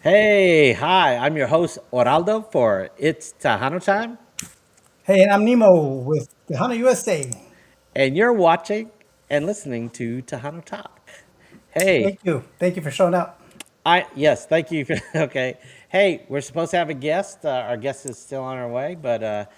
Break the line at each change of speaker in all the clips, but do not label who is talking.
Hey, hi, I'm your host, Oraldo, for It's Tejano Time,
Hey, and I'm Nemo with Tejano USA.
and you're watching and listening to Tejano Talk. Hey,
Thank you. Thank you for showing up.
yes, thank you. Okay. Hey, we're supposed to have a guest. Our guest is still on our way, but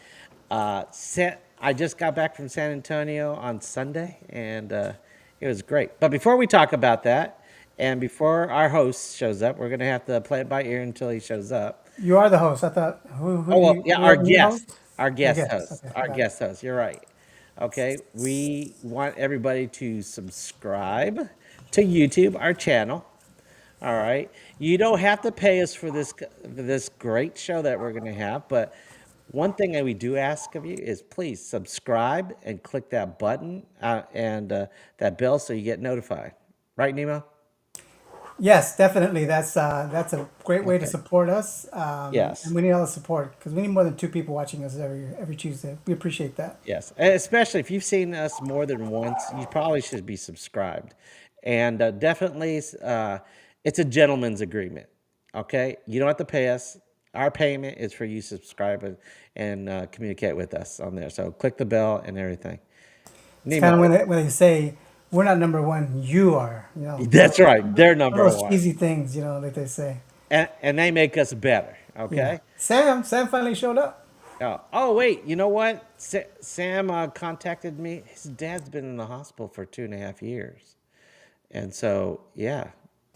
I just got back from San Antonio on Sunday, and it was great. But before we talk about that, and before our host shows up, we're going to have to play it by ear until he shows up.
You are the host. I thought
Oh well, yeah,
you are your host? I guess. Okay,
our
got it.
guest host. You're right. Okay, we want everybody to subscribe to YouTube, our channel. All right, you don't have to pay us for this great show that we're going to have, but one thing that we do ask of you is please subscribe and click that button and that bell so you get notified. Right, Nemo?
Yes, definitely. That's a great way to
Okay.
support us, and
Yes.
we need all the support because we need more than two people watching us every Tuesday. We appreciate that.
Yes, and especially if you've seen us more than once, you probably should be subscribed. And definitely, it's a gentleman's agreement. Okay, you don't have to pay us. Our payment is for you to subscribe and communicate with us on there. So click the bell and everything.
It's kind
Nemo,
of when they say we're not number one, you are.
that's right. They're number
Those
one,
cheesy things, like they say.
and they make us better.
Yeah.
Okay.
Sam finally showed up.
Oh wait, you know what? Sam contacted me. His dad's been in the hospital for 2.5 years. And so, yeah,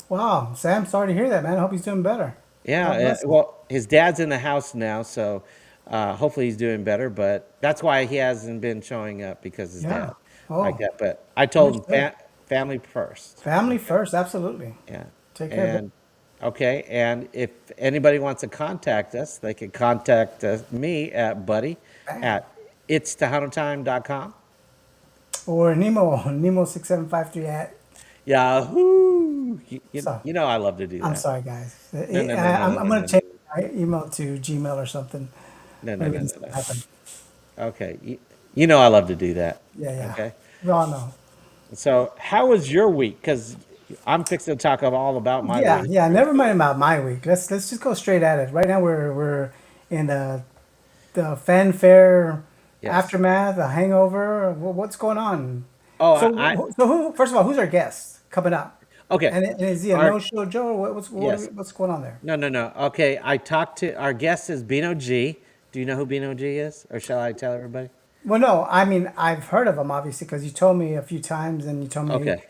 Wow, Sam, sorry to hear that, man. I hope he's doing better.
yeah.
God bless him.
Well, his dad's in the house now, so hopefully he's doing better. But that's why he hasn't been showing up because his
Yeah.
dad like
Oh,
that. But I told him
understood.
family first.
Family
Okay.
first, absolutely.
Yeah.
Take care of it.
And okay. And if anybody wants to contact us, they can contact me at Buddy
Bam.
at ItsTejanoTime.com.
Or Nemo6753 at.
Yahoo!
So,
You know I love to do
I'm
that.
sorry, guys.
No, no, no, no, no,
I'm
no,
going
no,
to change
no,
my email to Gmail or something.
no, no,
Maybe
no,
this
no,
will
no.
happen.
Okay. You know I love to do that.
Yeah, yeah.
Okay.
We all know.
So, how was your week? Because I'm fixing to talk all about my
Yeah,
week.
yeah. Never mind about my week. Let's just go straight at it. Right now we're in the fanfare
Yes.
aftermath, the hangover. What's going on?
Oh,
So so who? First of all, who's our guest coming up?
okay.
And is he a
Our
no-show Joe? Or
yes.
what's going on there?
No, no, no. Okay. I talked to our guest is Bino G. Do you know who Bino G is, or shall I tell everybody?
Well, no, I mean I've heard of him obviously because you told me a few times and you told me
Okay.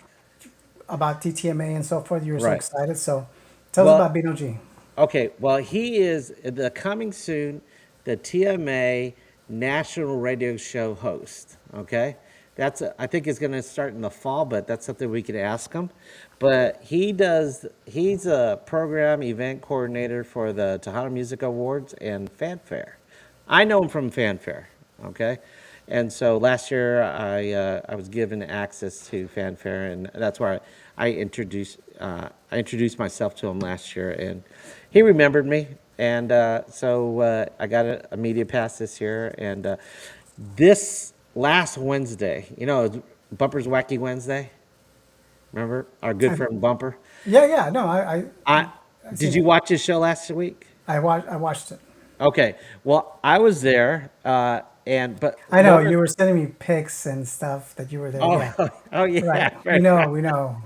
about TTMA and so forth. You were so
Right.
excited. So tell us
Well,
about Bino G.
okay. Well, he is the coming soon, the TMA national radio show host. Okay. I think it's going to start in the fall, but that's something we could ask him. But he's a program event coordinator for the Tejano Music Awards and Fanfare. I know him from Fanfare. Okay. And so last year I was given access to Fanfare, and that's where I introduced myself to him last year, and he remembered me. And so I got a media pass this year, and this last Wednesday, Bumper's Wacky Wednesday. Remember our good
I,
friend Bumper?
yeah, yeah. No,
I
I
did
seen
you
it.
watch his show last week?
I watched it.
Okay, well I was there, and but
I know
more.
you were sending me pics and stuff that you were there.
Oh,
Yeah,
oh
right.
yeah,
We
right.
know. We know.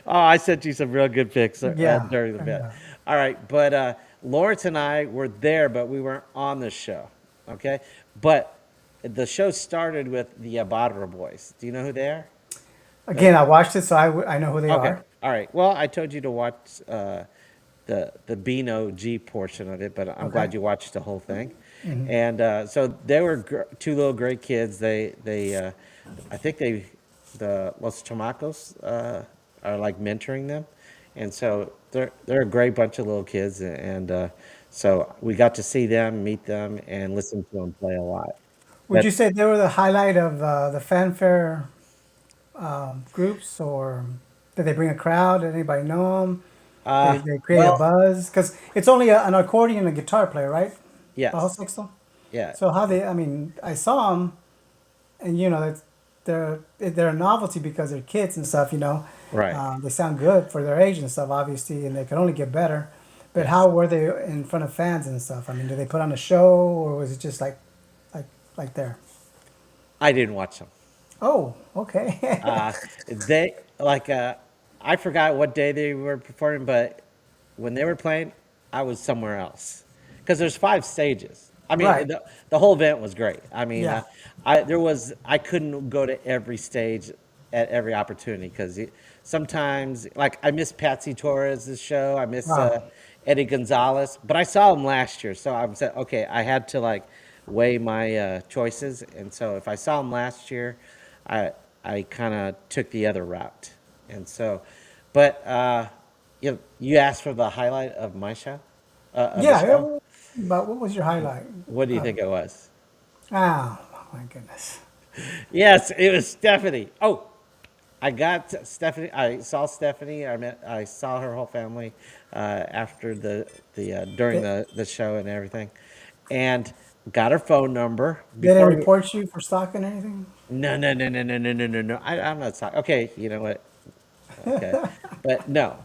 Oh, I sent you some real good pics
Yeah,
during the
I
event.
know.
All right, but Lawrence and I were there, but we weren't on the show. Okay, but the show started with the Abadra Boys. Do you know who they are? The,
Again, I watched it, so I know who they
okay,
are.
all right. Well, I told you to watch the Bino G portion of it, but I'm
Okay.
glad you watched the whole thing. And so they were two little great kids. I think the Los Chamacos are like mentoring them, and so they're a great bunch of little kids, and so we got to see them, meet them, and listen to them play a lot.
Would
But
you say they were the highlight of the fanfare groups, or did they bring a crowd? Did anybody know them? They create a
well,
buzz because it's only an accordion and a guitar player, right? Bajo
yes,
sexto.
yeah,
So how they? I mean, I saw them, and that's they're a novelty because they're kids and stuff.
right.
They sound good for their age and stuff, obviously, and they can only get better. But
Yes.
how were they in front of fans and stuff? I mean, did they put on a show, or was it just like, like there?
I didn't watch them.
Oh, okay.
Uh, they like I forgot what day they were performing, but when they were playing, I was somewhere else because there's 5 stages. I mean,
Right.
the whole event was great. I mean,
Yeah.
I couldn't go to every stage at every opportunity because sometimes like I miss Patsy Torres's show, I miss
Wow.
Eddie Gonzalez, but I saw him last year, so I'm said okay, I had to like weigh my choices, and so if I saw him last year. I I kind of took the other route, and so, but you asked for the highlight of my show, of the
Yeah.
show.
But what was your highlight?
What do you
Uh,
think it was?
oh my goodness.
Yes, it was Stephanie. Oh, I got Stephanie. I saw Stephanie. I saw her whole family after the during
They,
the show and everything, and got her phone number
they didn't
before.
report you for stalking or anything?
No, no, no, no, no, no, no, no, no. I'm not sorry. Okay, you know what? Okay, but no,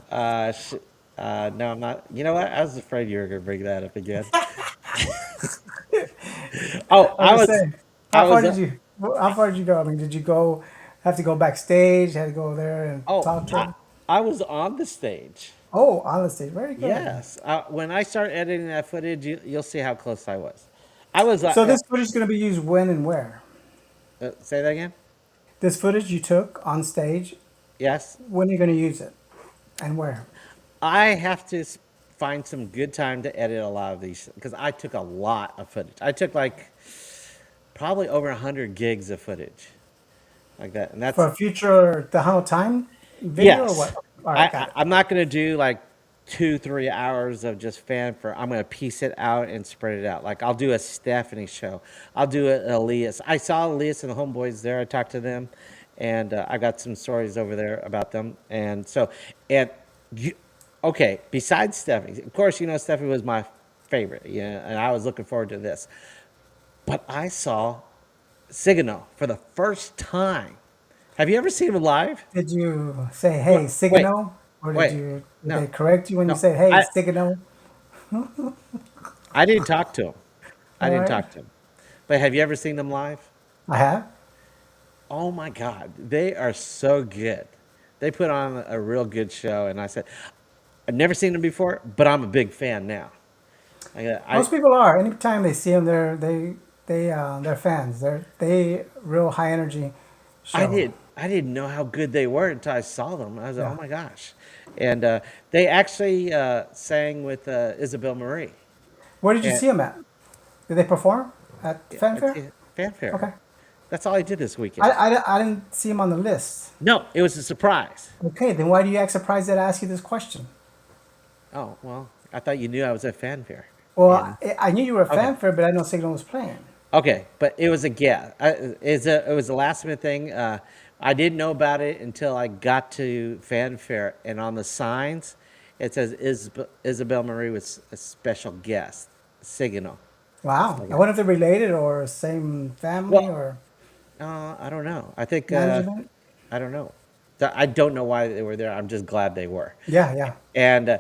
no, I'm not. You know what? I was afraid you were going to bring that up again. Oh,
I was saying,
I was.
how far did you go? I mean, did you go, have to go backstage, had to go there and
Oh,
talk to her?
I was on the stage.
Oh, honestly, very good.
Yes, when I start editing that footage, you'll see how close I was. I was.
So this footage is going to be used when and where?
Say that again.
This footage you took on stage,
Yes,
when are you going to use it and where?
I have to find some good time to edit a lot of these because I took a lot of footage. I took like probably over 100 gigs of footage like that, and
For
that's
a future Tejano Time video or what?
yes.
All right, got it.
I'm not gonna do like 2 3 hours of just fanfare. I'm gonna piece it out and spread it out. Like I'll do a Stephanie show. I'll do an Elias. I saw Elias and the homeboys there. I talked to them, and I got some stories over there about them. And so, and you, okay. Besides Stephanie, of course, you know Stephanie was my favorite. Yeah, and I was looking forward to this. But I saw Sigano for the first time. Have you ever seen him live?
Did you say,
Wait,
hey,
wait,
Sigano? Or
wait.
did
No,
they correct you when you
no.
said, hey, Sigano?
I didn't talk to him. I
All
didn't
right.
talk to him. But have you ever seen them live?
I have.
Oh my God, they are so good. They put on a real good show, and I said, I've never seen them before, but I'm a big fan now. I,
Most people are. Anytime they see them, they're fans. They real high energy show.
I didn't know how good they were until I saw them. I was like, oh
Yeah.
my gosh. And they actually sang with Isabel Marie.
Where did you
And
see them at? Did they perform at the
it's
fanfare?
a fanfare.
Okay.
That's all I did this weekend.
I didn't see them on the list.
No, it was a surprise.
Okay, then why do you act surprised that I asked you this question?
Oh, well, I thought you knew I was at fanfare.
Well,
And
I knew you were a
okay.
fanfare, but I didn't know Signal was playing.
Okay, but it was a guess. It was a last minute thing. I didn't know about it until I got to fanfare, and on the signs, it says Isabel Marie was a special guest, Sigano.
Wow. I
Okay.
wonder if they're related or same family
Well,
or
I don't know. I think
management.
I don't know. I don't know why they were there. I'm just glad they were.
Yeah, yeah.
And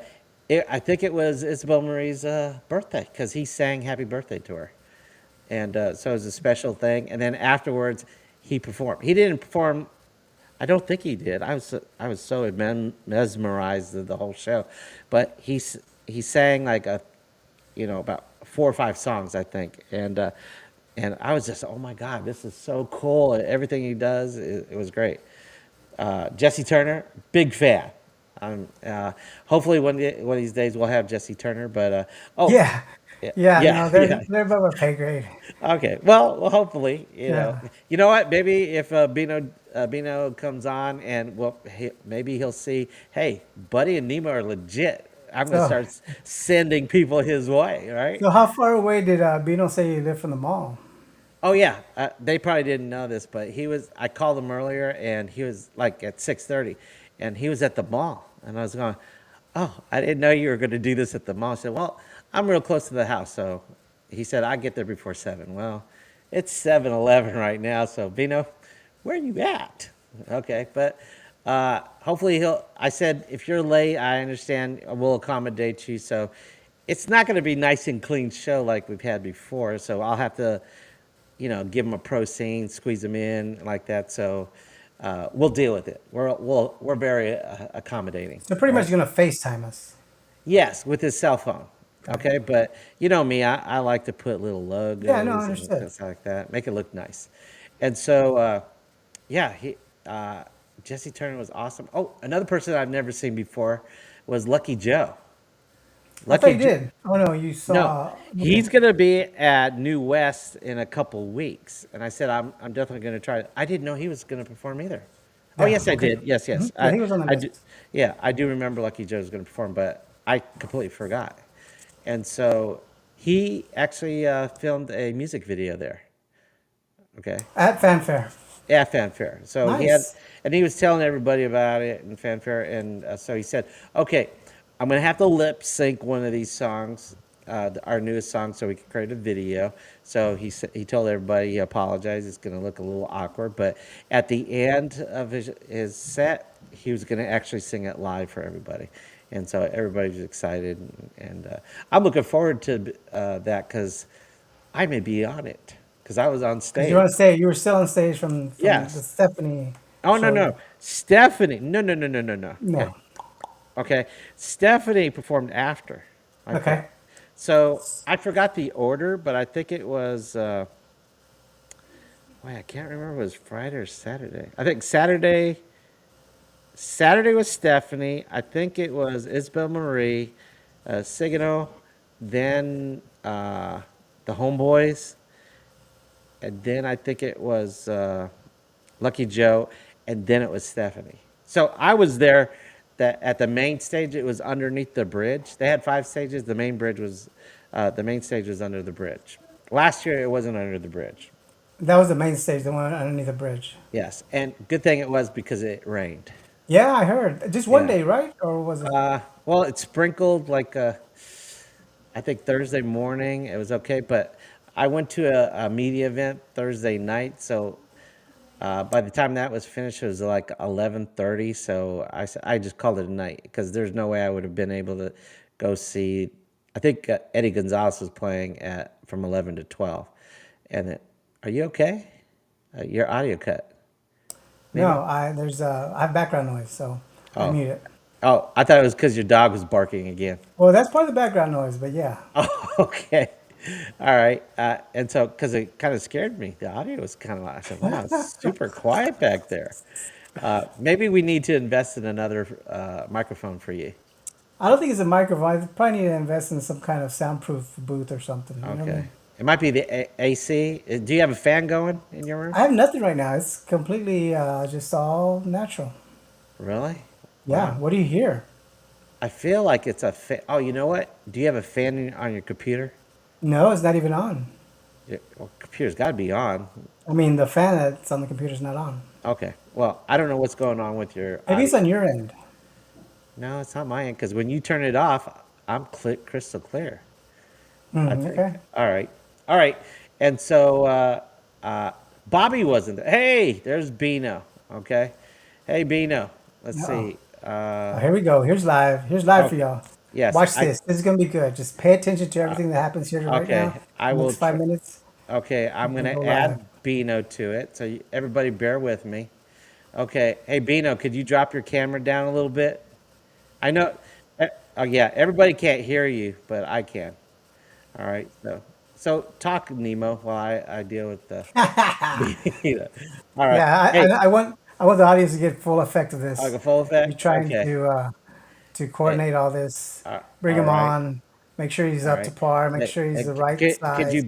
I think it was Isabel Marie's birthday because he sang "Happy Birthday" to her. And so it was a special thing. And then afterwards, he performed. He didn't perform. I don't think he did. I was so mesmerized of the whole show, but he sang like about 4 or 5 songs I think, and I was just oh my God, this is so cool. Everything he does, it was great. Jesse Turner, big fan. Hopefully one of these days we'll have Jesse Turner. But oh
Yeah.
yeah,
Yeah,
yeah,
no,
yeah.
they're above our pay grade.
Okay. Well, hopefully,
Yeah.
you know what? Maybe if Bino comes on, and well, maybe he'll see, hey, Buddy and Nemo are legit. I'm gonna
So
start sending people his way, right?
so how far away did Bino say you live from the mall?
Oh yeah, they probably didn't know this, but he was. I called him earlier, and he was like at 6:30, and he was at the mall, and I was going, "Oh, I didn't know you were going to do this at the mall." I said, "Well, I'm real close to the house," so he said, "I get there before 7." Well, it's 7:11 right now, so Bino, where are you at? Okay, but Hopefully he'll. I said if you're late, I understand. We'll accommodate you. So it's not going to be nice and clean show like we've had before. So I'll have to, give him a pro scene, squeeze him in like that. So we'll deal with it. We're very accommodating.
So pretty
All
much
right.
you're gonna FaceTime us.
Yes, with his cell phone.
Got it.
Okay, but you know me, I like to put little
Yeah, no, I
logos and
understood.
things like that, make it look nice. And so, yeah, Jesse Turner was awesome. Oh, another person I've never seen before was Lucky Joe.
I thought
Lucky
you
Joe.
did. Oh no, you
No,
saw. Okay.
he's gonna be at New West in a couple weeks, and I said I'm definitely gonna try it. I didn't know he was gonna perform either. Oh
Yeah.
yes, I
Okay.
did. Yes, yes.
Yeah, he was on the
I do.
list.
Yeah, I do remember Lucky Joe was gonna perform, but I completely forgot. And so he actually filmed a music video there. Okay.
At Fanfare.
Yeah, fanfare. So he had,
Nice.
and he was telling everybody about it and fanfare, and so he said, "Okay, I'm gonna have to lip sync one of these songs, our newest song, so we can create a video." So he told everybody he apologized. It's gonna look a little awkward, but at the end of his set, he was gonna actually sing it live for everybody, and so everybody was excited, and I'm looking forward to that because I may be on it because I was on
Because you're on
stage.
stage. You were still on stage from the
Yes.
Stephanie
Oh no
show.
no, Stephanie. No no no no no no. Okay,
No.
okay. Stephanie performed after. Okay,
Okay.
so I forgot the order, but I think it was. Wait, I can't remember. If it was Friday or Saturday. I think Saturday. Saturday was Stephanie. I think it was Isabel Marie, Sigano, then the Homeboys, and then I think it was Lucky Joe, and then it was Stephanie. So I was there that at the main stage. It was underneath the bridge. They had five stages. The main stage was under the bridge. Last year it wasn't under the bridge.
That was the main stage, the one underneath the bridge.
Yes, and good thing it was because it rained.
Yeah, I heard. Just one
Yeah.
day, right? Or was it?
Well, it sprinkled like I think Thursday morning. It was okay, but I went to a media event Thursday night, so by the time that was finished, it was like 11:30. So I just called it a night because there's no way I would have been able to go see. I think Eddie Gonzalez was playing at from 11 to 12. And are you okay? Your audio cut. Maybe.
No, I have background noise, so I
Oh,
mute it.
oh, I thought it was because your dog was barking again.
Well, that's part of the background noise, but yeah.
Oh, okay. All right. And so, because it kind of scared me, the audio was kind of, I said, wow, it's super quiet back there. Maybe we need to invest in another microphone for you.
I don't think it's a microphone. I probably need to invest in some kind of soundproof booth or something. You know what I
Okay.
mean?
It might be the AC. Do you have a fan going in your room?
I have nothing right now. It's completely just all natural.
Really?
Yeah.
Wow.
What do you hear?
I feel like it's a fan. Oh, you know what? Do you have a fan on your computer?
No, it's not even on.
Well, computer's got to be on.
I mean, the fan that's on the computer is not on.
Okay. Well, I don't know what's going on with your
Maybe it's
audio.
on your end.
No, it's not my end because when you turn it off, I'm crystal clear. I
Hmm,
think.
okay.
All right. All right. And so Bobby wasn't there. Hey, there's Bino. Okay. Hey, Bino. Let's
Uh-oh.
see.
Oh, here we go. Here's live. Here's live for
Okay.
y'all.
Yes.
Watch this. This is gonna be good. Just pay attention to everything that happens here right now.
Okay. I will
Next five
try.
minutes,
Okay. I'm
we'll
going
go
to
live.
add Bino to it. So everybody bear with me. Okay. Hey, Bino, could you drop your camera down a little bit? I know. Oh, yeah. Everybody can't hear you, but I can. All right. So talk, Nemo, while I deal with the. All right.
Yeah,
Hey,
I want the audience to get full effect of
like
this.
a full
We're
effect?
trying
Okay.
to
Hey,
coordinate all this, bring
all
him
right.
on, make sure he's
All
up to
right.
par, make
Hey,
sure he's
hey,
the right
could you
size,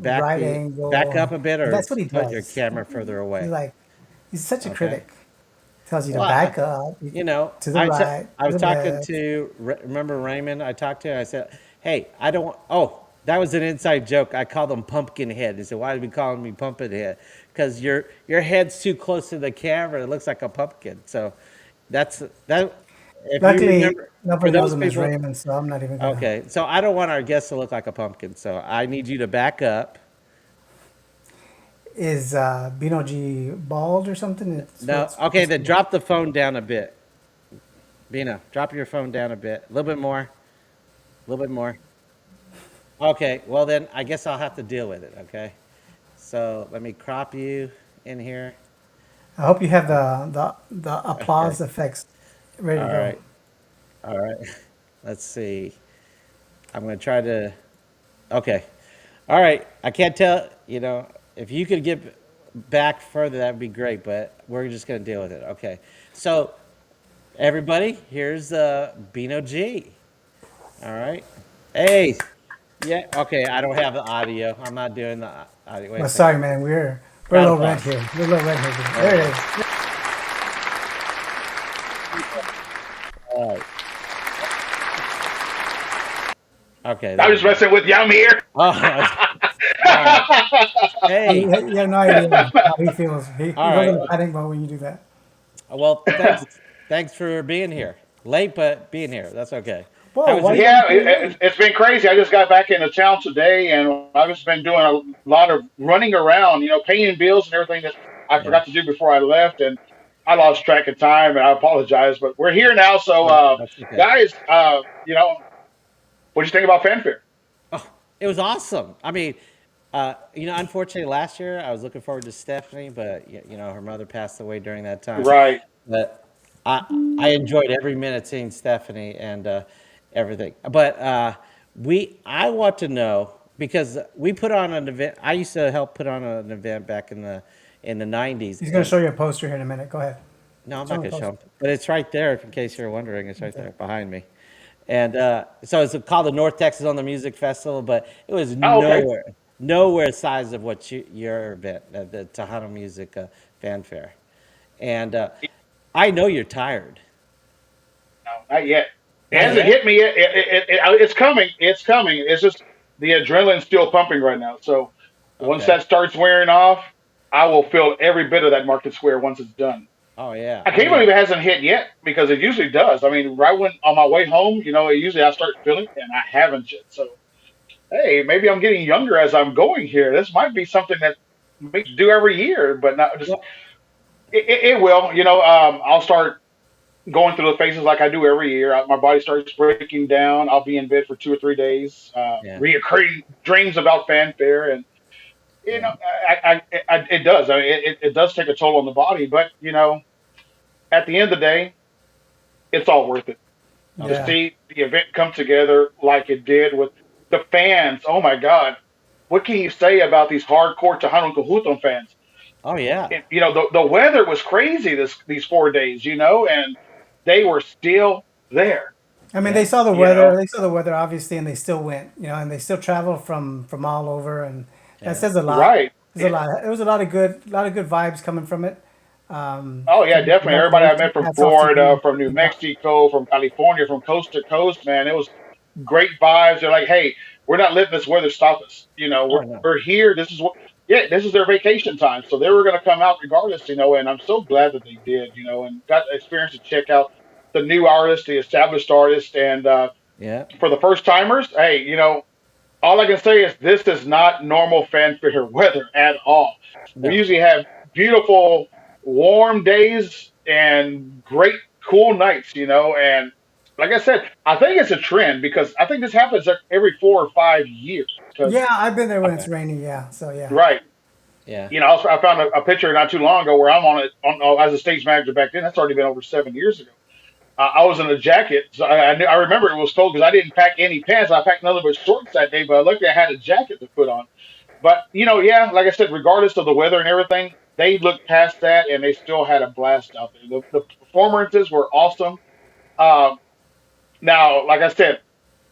right
back
angle.
up a bit or
That's what he
put your
does.
camera further
He's
away?
like he's such a
Okay.
critic. Tells you to
Well,
back up, to the right,
I
to
was
the
talking
left.
to, remember Raymond? I talked to him. I said, hey, I don't, oh, that was an inside joke. I called him Pumpkin Head. He said, why are you calling me Pumpkin Head? Because your head's too close to the camera. It looks like a pumpkin. So that's, that, if you
Luckily,
remember, for
nobody knows
those
him as
people,
Raymond, so I'm not even gonna.
okay. So I don't want our guests to look like a pumpkin. So I need you to back up.
Is Bino G bald or something? It's
No. Okay, then drop the phone down a bit. Bina, drop your phone down a bit. A little bit more. A little bit more. Okay, well then I guess I'll have to deal with it, okay? So let me crop you in here.
I hope you have the
Okay.
applause effects ready to
All
go.
right. All right. Let's see. I'm going to try to. Okay. All right. I can't tell, if you could get back further, that would be great, but we're just going to deal with it. Okay. So, everybody, here's Bino G. All right. Hey. Yeah. Okay. I don't have the audio. I'm not doing the audio. Wait a
But
second.
sorry, man, we're
Round
low
of
rent
applause.
here. We're low rent here.
There we
There it
go.
is.
All right. Okay.
I'm
There we
just
go.
messing with you. I'm here.
Oh, all right. Hey.
You have no idea how he feels. He
All
goes
right.
in panic mode when you do that.
Well, thanks. Thanks for being here. Late, but being here. That's okay.
Whoa,
How was
why
your?
you gotta
Yeah,
be so late?
it's been crazy. I just got back into town today, and I've just been doing a lot of running around, paying bills and everything that I
Yeah.
forgot to do before I left, and I lost track of time, and I apologize. But we're here now, so
That's okay.
guys, what do you think about fanfare?
Oh, it was awesome. I mean, unfortunately, last year I was looking forward to Stephanie, but her mother passed away during that time.
Right.
But I enjoyed every minute seeing Stephanie and everything. But I want to know because we put on an event. I used to help put on an event back in the '90s,
He's gonna
and
show you a poster here in a minute. Go ahead.
no, I'm
Show
not
him the
going to show
poster.
them, but it's right there. In case you're wondering, it's right
Okay.
there behind me. And so it's called the North Texas on the Music Festival, but it was
Oh, okay.
nowhere size of what your event, the Tejano Music Fanfare. And I know you're tired.
No, not yet. It
Not
hasn't
yet.
hit me yet. It's coming. It's coming. It's just the adrenaline's still pumping right now. So once
Okay.
that starts wearing off, I will feel every bit of that Market Square once it's done.
Oh yeah.
I
I
can't
mean,
believe it hasn't hit yet because it usually does. I mean, right when on my way home, usually I start feeling it, and I haven't yet. So hey, maybe I'm getting younger as I'm going here. This might be something that we do every year, but not just
well,
it will. I'll start going through the phases like I do every year. My body starts breaking down. I'll be in bed for 2 or 3 days,
yeah,
reoccurring dreams about fanfare, and you
yeah,
know, it does. I mean, it does take a toll on the body, but at the end of the day, it's all worth it to
okay.
Yeah.
see the event come together like it did with the fans. Oh my God, what can you say about these hardcore Tejano Cahuton fans?
Oh yeah,
The weather was crazy these 4 days, and they were still there.
I mean,
yeah,
they saw the
You
weather.
know,
They saw the weather, obviously, and they still went. And they still traveled from all over, and that
yeah,
says a lot.
right?
There's a lot. There was a lot of good vibes coming from it.
Oh yeah, definitely. Everybody I met
Congratulations.
from
Hats off to
Florida,
you.
from New
Good job.
Mexico, from California, from coast to coast, man, it was great vibes. They're like, hey, we're not letting this weather stop us.
oh no,
We're here. This is what, yeah, this is their vacation time, so they were going to come out regardless. And I'm so glad that they did. And got the experience to check out the new artists, the established artists, and
yeah,
for the first timers, hey, all I can say is this is not normal fanfare weather at all. We
no,
usually have beautiful, warm days and great, cool nights, And like I said, I think it's a trend because I think this happens like every 4 or 5 years. Because,
Yeah, I've been there when
okay,
it's rainy. Yeah, so yeah.
right,
yeah,
I found a picture not too long ago where I'm on it as a stage manager back then. That's already been over 7 years ago. I was in a jacket. So I remember it was cold because I didn't pack any pants. I packed nothing but shorts that day, but I luckily I had a jacket to put on. But yeah, like I said, regardless of the weather and everything, they looked past that and they still had a blast out there. The performances were awesome. Um, Now, like I said,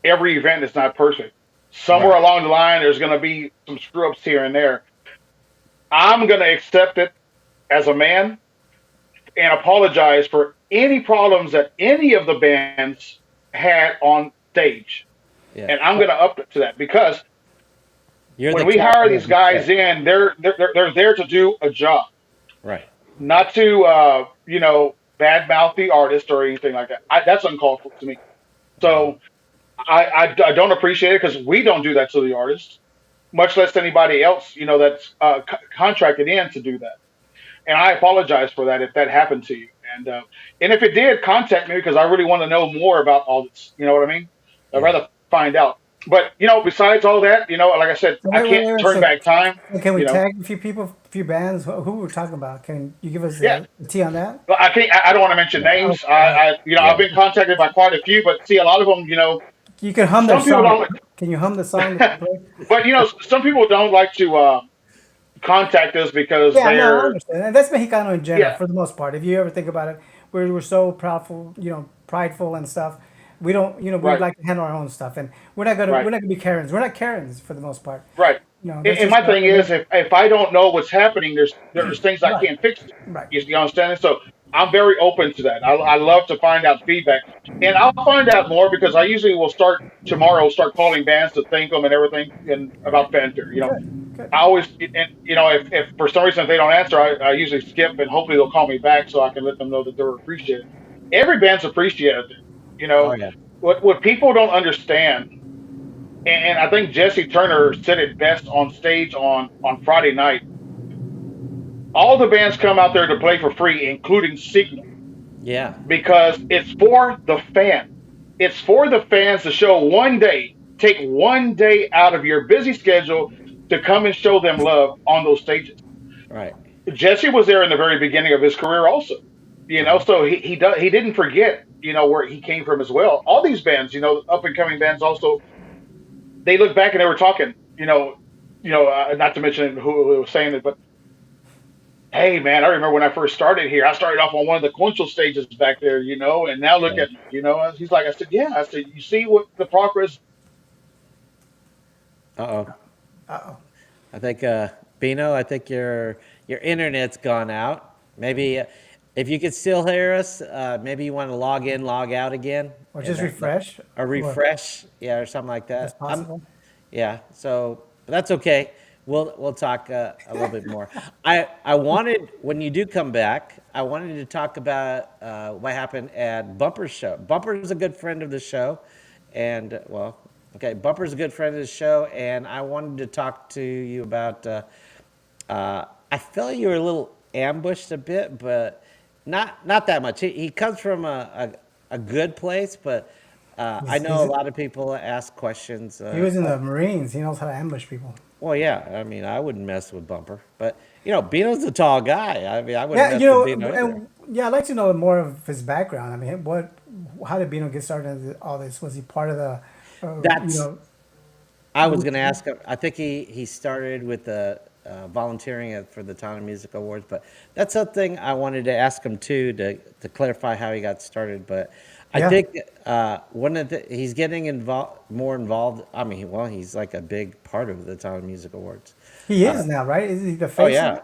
every event is not perfect. Somewhere
right,
along the line, there's going to be some screw ups here and there. I'm going to accept it as a man and apologize for any problems that any of the bands had on stage.
yeah.
And I'm going to up it to that because
You're
when
the
we hire these
captain,
guys
so
in, they're there to do a job,
right,
not to badmouth the artist or anything like that. That's uncalled for to me.
yeah,
So I don't appreciate it because we don't do that to the artist. much less anybody else, that's contracted in to do that. And I apologize for that if that happened to you. And if it did, contact me because I really want to know more about all this. You know what I mean? I'd
Yeah.
rather find out. But besides all that, like I said,
So
I can't
wait.
turn back time.
So can we
You know,
tag a few people, a few bands? Who we're talking about? Can you give us
yeah.
the tea on that?
But I can't. I don't want to mention
Yeah.
names.
Okay, all right.
I've
Yeah.
been contacted by quite a few, but see, a lot of them,
You can hum their
some people
song.
don't.
Can you hum the song that you play?
But some people don't like to contact us because
Yeah, no, I
they're,
understand. And that's Mexicano in general,
yeah,
for the most part. If you ever think about it, we're so proudful, prideful and stuff. We don't, we
right,
like to handle our own stuff, and we're
right.
not gonna be Karens. We're not Karens for the most part.
Right. And,
That's
and
just
my thing
our
is,
nature.
if I don't know what's happening, there's things I
Right,
can't fix.
right.
You understand? So I'm very open to that. I love to find out feedback, and I'll find out more because I usually will start tomorrow, start calling bands to thank them and everything, and
Right.
about fanfare.
Good, good.
I always, and if for some reason if they don't answer, I usually skip, and hopefully they'll call me back so I can let them know that they're appreciated. Every band's appreciated. You
Oh
know
yeah.
what people don't understand, and I think Jesse Turner said it best on stage on Friday night. All the bands come out there to play for free, including Signal,
Yeah.
because it's for the fan. It's for the fans to show one day, take one day out of your busy schedule to come and show them love on those stages.
Right.
Jesse was there in the very beginning of his career, also.
Uh-huh.
So he didn't forget where he came from as well. All these bands, up and coming bands, also they look back and they were talking, not to mention who was saying it, but hey, man, I remember when I first started here. I started off on one of the concho stages back there, and now look
Yeah.
at me, He's like, I said, yeah, I said, you see what the progress.
Uh-oh.
Uh-oh.
I think Bino, I think your internet's gone out. Maybe if you could still hear us, maybe you want to log in, log out again,
Or
and
just refresh.
or
Or
refresh, yeah, or something like
that's
that.
possible.
Yeah. So but that's okay. We'll talk a little bit more. I wanted when you do come back, I wanted to talk about what happened at Bumper's show. Bumper's a good friend of the show, and well, okay, Bumper's a good friend of the show, and I wanted to talk to you about. I felt you were a little ambushed a bit, but not that much. He comes from a good place, but I know a
He's,
lot of people ask questions.
he was in the Marines. He knows how to ambush people.
Well, yeah. I mean, I wouldn't mess with Bumper, but Bino's a tall guy. I mean, I wouldn't
Yeah,
mess with Bino either.
and yeah, I'd like to know more of his background. I mean, how did Bino get started into all this? Was he part of the, you
That's.
know,
I was
group?
going to ask him. I think he started with the volunteering for the Town Music Awards, but that's something I wanted to ask him too to clarify how he got started. But I
Yeah,
think one of he's getting more involved. I mean, well, he's like a big part of the Town Music Awards.
he is now, right? Is he the
Oh
face of
yeah.
it?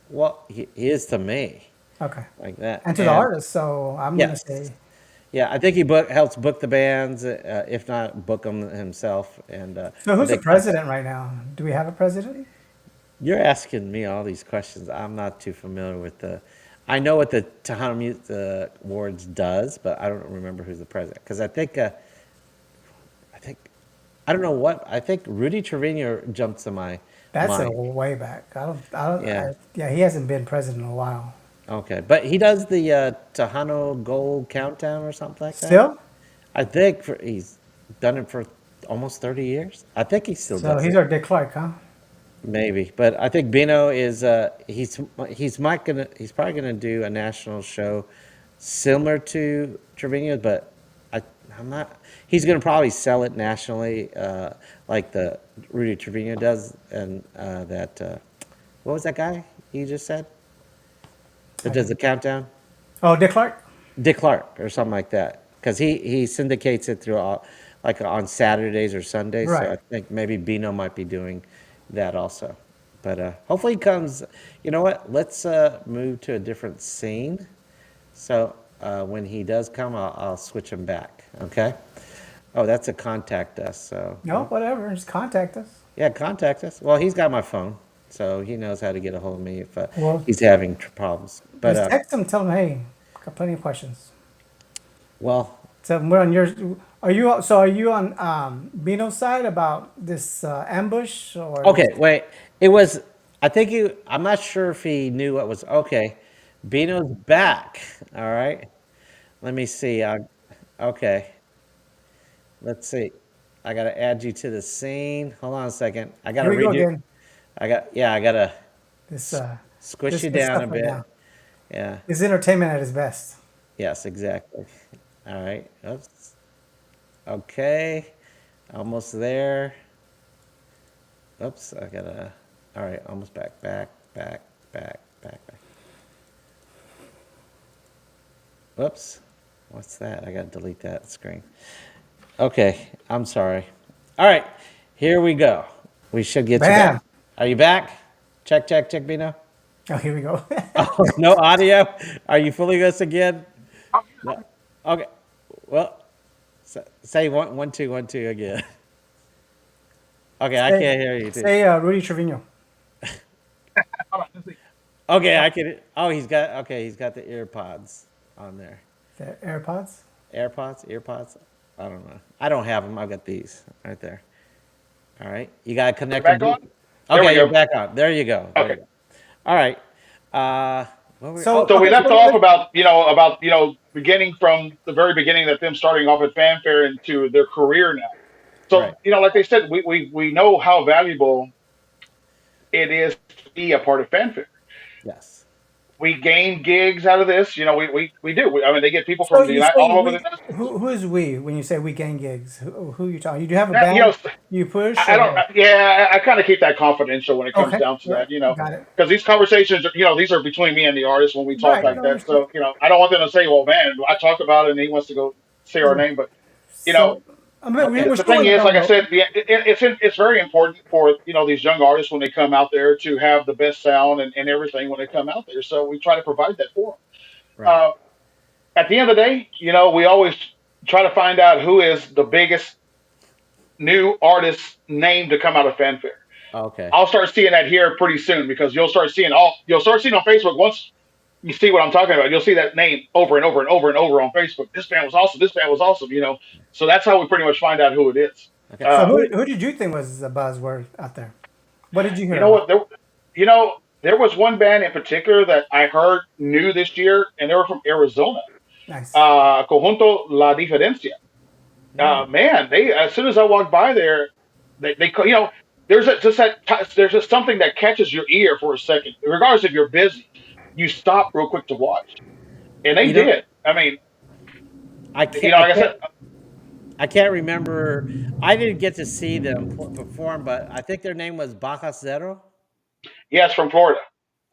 Well, he is to me
Okay.
like that,
And to the
and
artist, so I'm gonna
yes.
say,
Yeah, I think he helps book the bands, if not book them himself. And
so
when
who's the
they come,
president right now? Do we have a president?
you're asking me all these questions. I'm not too familiar with the. I know what the Tejano Music Awards does, but I don't remember who's the president. Because I think, I don't know what. I think Rudy Trevino jumps to my
That's a
mind.
way back. I don't,
Yeah.
yeah, he hasn't been president in a while.
Okay, but he does the Tejano Gold Countdown or something like that.
Still?
I think he's done it for almost 30 years. I think he still
So
does
he's
it.
our Dick Clark, huh?
Maybe, but I think Bino is he's probably gonna do a national show similar to Trevino, but I I'm not. He's gonna probably sell it nationally, like the Rudy Trevino does, and that what was that guy you just said that
I
does the
didn't.
countdown?
Oh, Dick Clark?
Dick Clark or something like that, because he syndicates it through all, like on Saturdays or Sundays. So
Right.
I think maybe Bino might be doing that also. But hopefully he comes. You know what? Let's move to a different scene. So when he does come, I'll switch him back. Okay. Oh, that's a contact us. So
No, whatever. Just contact us.
yeah, contact us. Well, he's got my phone, so he knows how to get a hold of me if
Well,
he's having problems. But
just text him, tell him, hey, got plenty of questions.
well,
So we're on yours. Are you on Bino's side about this ambush or
Okay,
just
wait. It was. I think he. I'm not sure if he knew what was. Okay, Bino's back. All right. Let me see. Okay. Let's see. I gotta add you to the scene. Hold on a second. I gotta
here we go
redo.
again?
I got. Yeah. I gotta
This
squish you
this
down a
stuff right
bit.
now.
Yeah.
This is entertainment at its best.
Yes. Exactly. All right. Oops. Okay. Almost there. Oops. I gotta. All right. Almost back. Back. Back. Back. Back. Back. Whoops. What's that? I gotta delete that screen. Okay, I'm sorry. All right, here we go. We should get you back.
Bam!
Are you back? Check, check, check, Bino.
Oh, here we go.
Oh, no audio. Are you fooling us again?
I'm
No. Okay. Well, say one, one, two, one, two again. Okay, I
say
can't hear you too.
say Rudy Trevino.
hold on, let's see.
Okay, I can. Oh, he's got. Okay, he's got the ear pods on there.
The AirPods.
AirPods, earpods. I don't know. I don't have them. I've got these right there. All right. You got to
We're
connect them.
back on. There we
Okay, you're
go.
back on. There you go. There you
Okay.
go. All right. Uh, what were,
So
oh,
So we
okay,
left
so
off about beginning from the very beginning that them starting off at fanfare into their career now.
right.
So like they said, we know how valuable it is to be a part of fanfare.
Yes.
We gain gigs out of this. We do. I mean, they get people
so
from the
you
United
say
all over the
we.
United States.
Who is we when you say we gang gigs? Who you talking? You do have a
Now,
band you push
I don't.
or
Yeah, I kind of keep that confidential when it comes
okay?
down to
All right,
that.
got it.
Because these conversations, these are between me and the artist when we talk
Right,
like
no
that.
understood.
So I don't want them to say, "Well, man, I talked about it," and he wants to go say our
Yeah.
name. But you know,
So I mean,
Okay.
we're
the
still
thing
in the
is,
know
like I
though.
said, it's very important for these young artists when they come out there to have the best sound and everything when they come out there. So we try to provide that for them.
Right.
At the end of the day, we always try to find out who is the biggest new artist name to come out of fanfare.
Okay.
I'll start seeing that here pretty soon because you'll start seeing on Facebook once you see what I'm talking about. You'll see that name over and over and over and over on Facebook. This band was awesome. This band was awesome. So that's how we pretty much find out who it is.
Okay.
So
Uh,
who did you think was a buzzword out there? What did you
you
hear
know
about?
what? There was one band in particular that I heard new this year, and they were from Arizona.
Nice.
Conjunto La Diferencia. Man, they as soon as I walked by there, they there's just something that catches your ear for a second, regardless if you're busy. You stop real quick to watch, and they
You know,
did. I mean,
I can't. I
like I
can't.
said,
I can't remember. I didn't get to see them perform, but I think their name was Baja Zero.
yes, from Florida.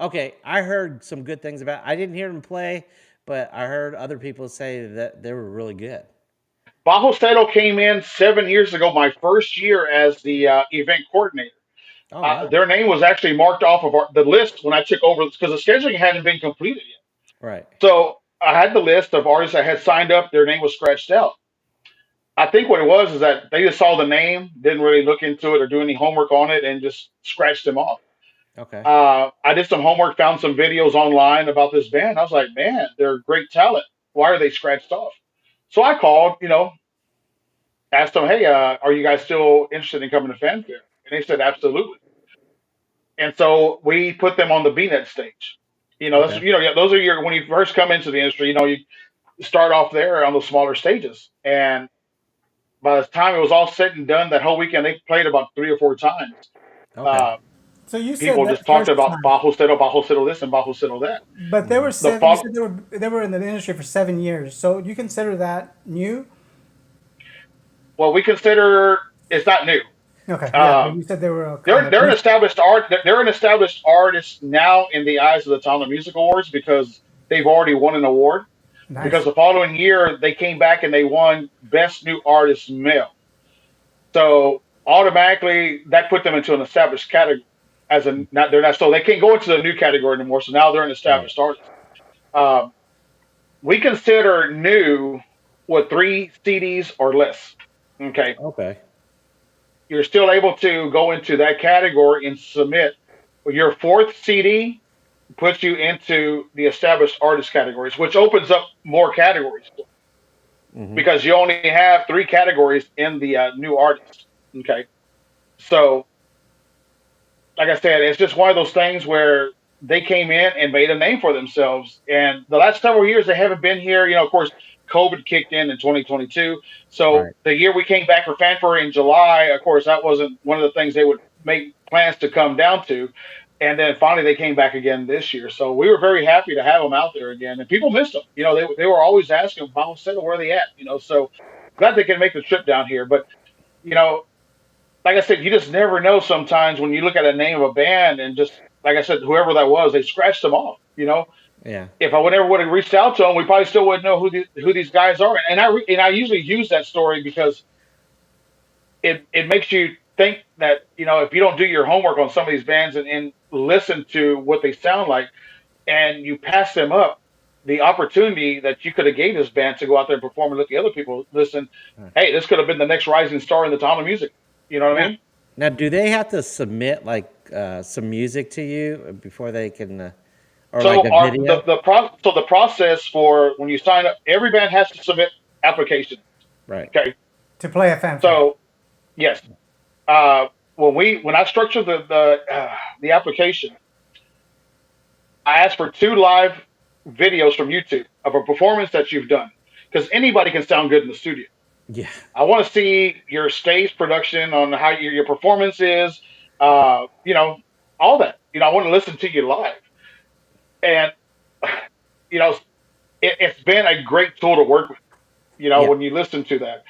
Okay, I heard some good things about. I didn't hear them play, but I heard other people say that they were really good.
Bajo Cero came in 7 years ago, my first year as the event coordinator.
Oh wow.
Their name was actually marked off of the list when I took over because the scheduling hadn't been completed yet.
Right.
So I had the list of artists that had signed up. Their name was scratched out. I think what it was is that they just saw the name, didn't really look into it or do any homework on it, and just scratched them off.
Okay.
I did some homework, found some videos online about this band. I was like, man, they're great talent. Why are they scratched off? So I called, asked them, hey, are you guys still interested in coming to Fanfare? And they said, absolutely. And so we put them on the BNet stage.
Okay.
Yeah, those are when you first come into the industry, you start off there on the smaller stages. And by the time it was all said and done, that whole weekend they played about 3 or 4 times.
Okay.
Uh,
So you said
People
that
just talked
first
about
time,
Bajo Cero this and Bajo Cero that.
but they were
The
seven. You
fol-
said they were in the industry for 7 years. So you consider that new?
well, we consider it's not new.
Okay, yeah, but
Um,
you said they were kind
they're
of
they're an
recent.
established art. They're an established artist now in the eyes of the Talent Music Awards because they've already won an award. Because
Nice.
the following year they came back and they won Best New Artist Male. So automatically that put them into an established category. As a not they're not so they can't go into the new category anymore. So now they're an
Right.
established artist. Um, we consider new with 3 CDs or less. Okay,
Okay.
you're still able to go into that category and submit. Your fourth CD puts you into the established artist categories, which opens up more categories. because you only have three categories in the new artist. Okay, so like I said, it's just one of those things where they came in and made a name for themselves. And the last several years, they haven't been here. Of course, COVID kicked in 2022. So
Right.
the year we came back for Fanfare in July, of course, that wasn't one of the things they would make plans to come down to. And then finally, they came back again this year. So we were very happy to have them out there again. And people missed them. They were always asking, Bible said, where are they at? So glad they can make the trip down here. But, you know, like I said, you just never know sometimes when you look at a name of a band and just like I said, whoever that was, they scratched them off.
Yeah.
If I would never would have reached out to them, we probably still wouldn't know who these guys are. And I usually use that story because it makes you think that if you don't do your homework on some of these bands and listen to what they sound like and you pass them up the opportunity that you could have gave this band to go out there and perform and let the other people listen.
Right.
Hey, this could have been the next rising star in the Tejano music. You know what I
Now,
mean?
now, do they have to submit like some music to you before they can, or like
So
a
our
video?
the process for when you sign up, every band has to submit application.
Right.
Okay,
To play a fanfare.
so yes, when I structure the application, I ask for two live videos from YouTube of a performance that you've done because anybody can sound good in the studio.
Yeah.
I want to see your stage production on how your performance is, all that. I want to listen to you live, and you know it's been a great tool to work with.
Yeah.
When you listen to that.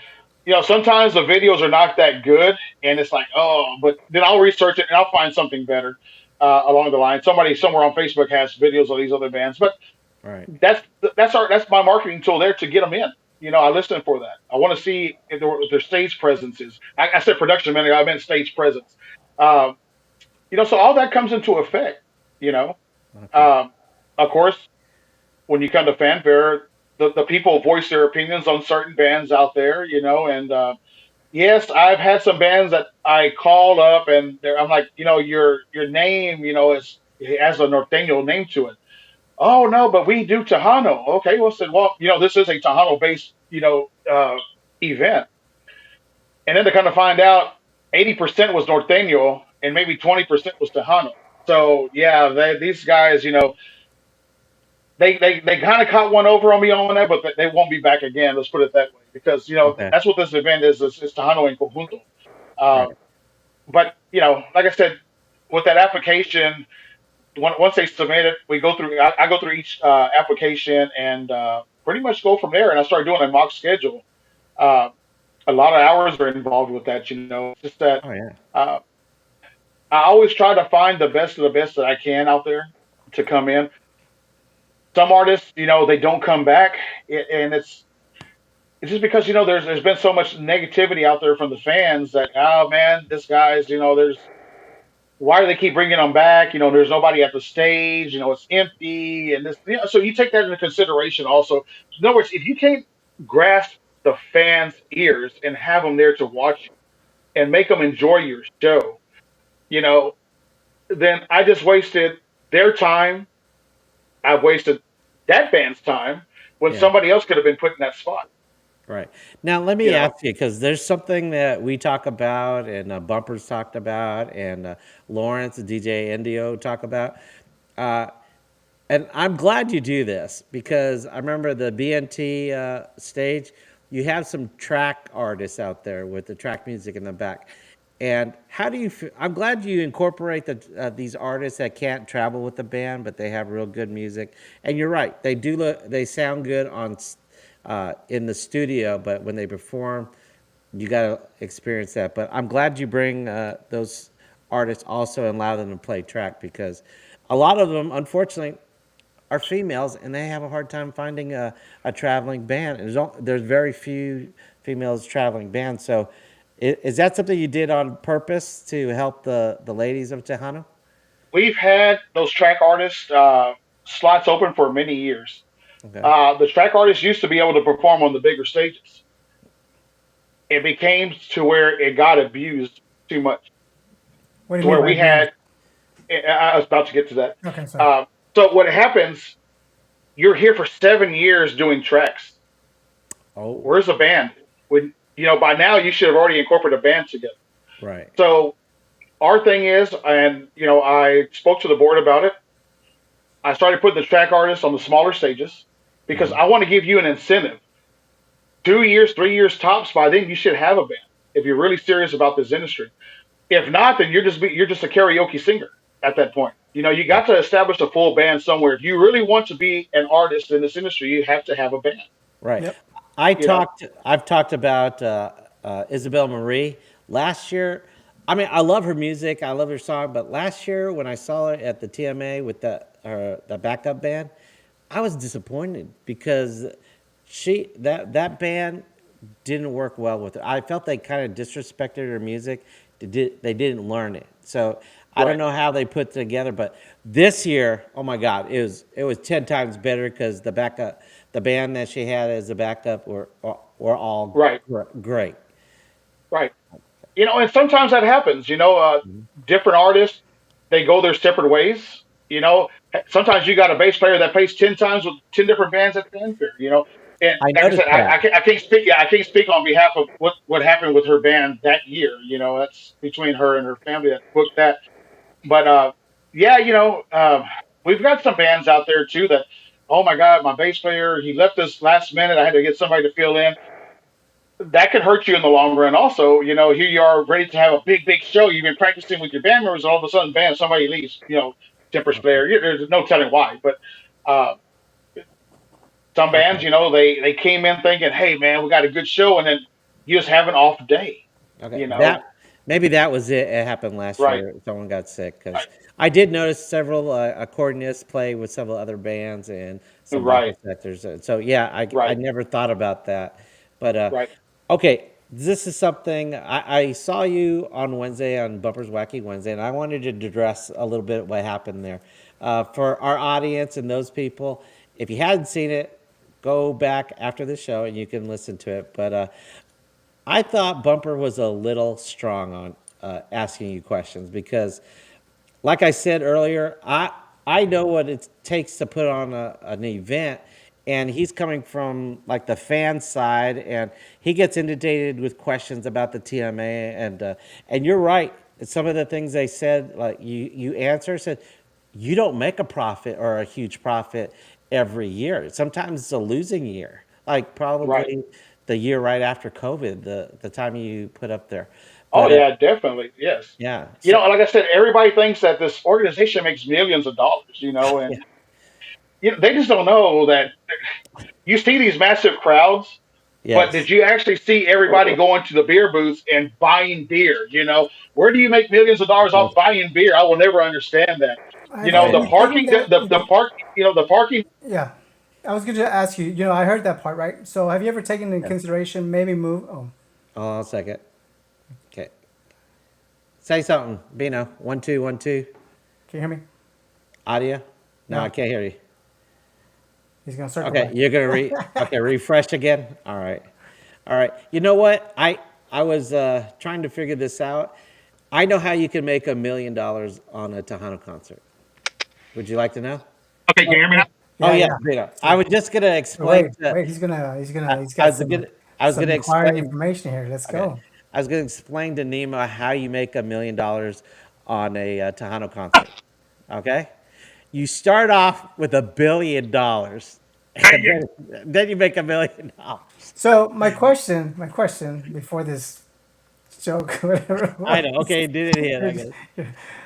Sometimes the videos are not that good, and it's like, oh, but then I'll research it and I'll find something better along the line. Somebody somewhere on Facebook has videos of these other bands, but
Right.
that's my marketing tool there to get them in. I listen for that. I want to see if their stage presence is. I said production a minute ago. I meant stage presence. Um, so all that comes into effect. You know,
Okay.
um, of course, when you come to fanfare, the people voice their opinions on certain bands out there, and yes, I've had some bands that I called up and I'm like, your name, it has a norteño name to it. Oh no, but we do Tejano. Okay, well, said, well, this is a Tejano based, event, and then to kind of find out, 80% was norteño and maybe 20% was Tejano. So yeah, these guys, they kind of caught one over on me on that, but they won't be back again. Let's put it that way, because
Okay.
that's what this event is. It's Tejano en conjunto. Um,
Right.
but like I said, with that application, once they submit it, we go through. I go through each application and pretty much go from there. And I start doing a mock schedule. Uh, a lot of hours are involved with that. Just that
Oh yeah.
uh, I always try to find the best of the best that I can out there to come in. Some artists, they don't come back, and it's just because there's been so much negativity out there from the fans that, oh man, this guy's, there's why do they keep bringing them back? There's nobody at the stage. It's empty, and this. So you take that into consideration also. In other words, if you can't grasp the fans' ears and have them there to watch you and make them enjoy your show, you know, then I just wasted their time. I've wasted that band's time when
Yeah.
somebody else could have been put in that spot.
Right. Now, let
You
me
know,
ask you, because there's something that we talk about, and Bumpers talked about, and Lawrence, DJ Indio talk about. Uh, and I'm glad you do this because I remember the BNT stage, you have some track artists out there with the track music in the back. And how do you feel? I'm glad you incorporate these artists that can't travel with the band, but they have real good music. And you're right, they do look, they sound good in the studio, but when they perform, you got to experience that. But I'm glad you bring those artists also and allow them to play track because a lot of them, unfortunately, are females and they have a hard time finding a traveling band. And there's very few females traveling bands. So is that something you did on purpose to help the ladies of Tejano?
we've had those track artists slots open for many years.
Okay.
The track artists used to be able to perform on the bigger stages. It became to where it got abused too much,
What do you
to
mean
where
by
we
abuse?
had. I was about to get to that.
Okay, sorry.
Uh, so what happens? You're here for 7 years doing tracks.
Oh,
Where's the band? When by now you should have already incorporated a band together.
right.
So our thing is, and I spoke to the board about it. I started putting the track artists on the smaller stages because
Hmm.
I want to give you an incentive. 2 years, 3 years tops. By then, you should have a band if you're really serious about this industry. If not, then you're just a karaoke singer at that point. You got to establish a full band somewhere. If you really want to be an artist in this industry, you have to have a band.
Right.
Yep.
You know,
I've talked about Isabel Marie last year. I mean, I love her music. I love her song. But last year, when I saw her at the TMA with the backup band, I was disappointed because that band didn't work well with her. I felt they kind of disrespected her music. They didn't learn it. So I don't
right?
know how they put it together, but this year, oh my God, it was 10 times better because the band that she had as a backup were all
Right.
great.
Right. And sometimes that happens. Different artists, they go their separate ways. Sometimes you got a bass player that plays 10 times with 10 different bands at the fanfare. And
I
like I said,
noticed that.
I can't speak. Yeah, I can't speak on behalf of what happened with her band that year. That's between her and her family that booked that. But yeah, we've got some bands out there too that. Oh my God, my bass player, he left us last minute. I had to get somebody to fill in. That could hurt you in the long run. Also, here you are ready to have a big show. You've been practicing with your band members, and all of a sudden, bam, somebody leaves. Temper spare. There's no telling why, but uh, some bands,
Okay.
they came in thinking, "Hey, man, we got a good show," and then you just have an off day.
Okay,
You know,
that maybe that was it. It happened last
right,
year. Someone got sick
right,
because I did notice several accordionists play with several other bands and some
right,
vocal sectors. So yeah, I
right,
never thought about that, but
right.
okay, this is something I saw you on Wednesday on Bumper's Wacky Wednesday, and I wanted to address a little bit what happened there for our audience and those people. If you hadn't seen it, go back after the show and you can listen to it. But I thought Bumper was a little strong on asking you questions because, like I said earlier, I know what it takes to put on an event, and he's coming from like the fan side, and he gets inundated with questions about the TMA, and you're right. Some of the things they said, like you answer, said you don't make a profit or a huge profit every year. Sometimes it's a losing year, like
Right.
probably the year right after COVID, the time you put up there.
Oh
But
yeah, definitely. Yes.
yeah, so
Like I said, everybody thinks that this organization makes millions of dollars.
yeah,
And they just don't know that you see these massive crowds. But
yes,
did you actually see everybody going to the beer booths and buying beer? Where do you make millions of dollars off buying beer? I will never understand that.
oh
The
yeah,
Anything
parking,
that
the park, the parking.
yeah. I was going to ask you. I heard that part, right? So, have you ever taken into
yeah.
consideration maybe move? Oh,
Hold on a second. Okay, say something, Bino. 1 2 1 2.
can you hear me?
Audio. No, I
No,
can't hear you.
he's gonna circle
Okay,
back.
you're gonna okay, refresh again. All right. All right. You know what? I was trying to figure this out. I know how you can make $1 million on a Tejano concert. Would you like to know?
Okay, can you hear me now?
Oh
Yeah,
yeah,
yeah.
Vito. I
So,
was just gonna
so
explain
wait,
to.
wait. He's
I
got
was gonna. I was
some
gonna
inquiring
explain.
information here. Let's
Okay.
go.
I was gonna explain to Nemo how you make $1 million on a Tejano concert. Okay. You start off with $1 billion, and then you make $1 million.
So my question before this joke, whatever it
I know.
was.
Okay, did it hit? I guess.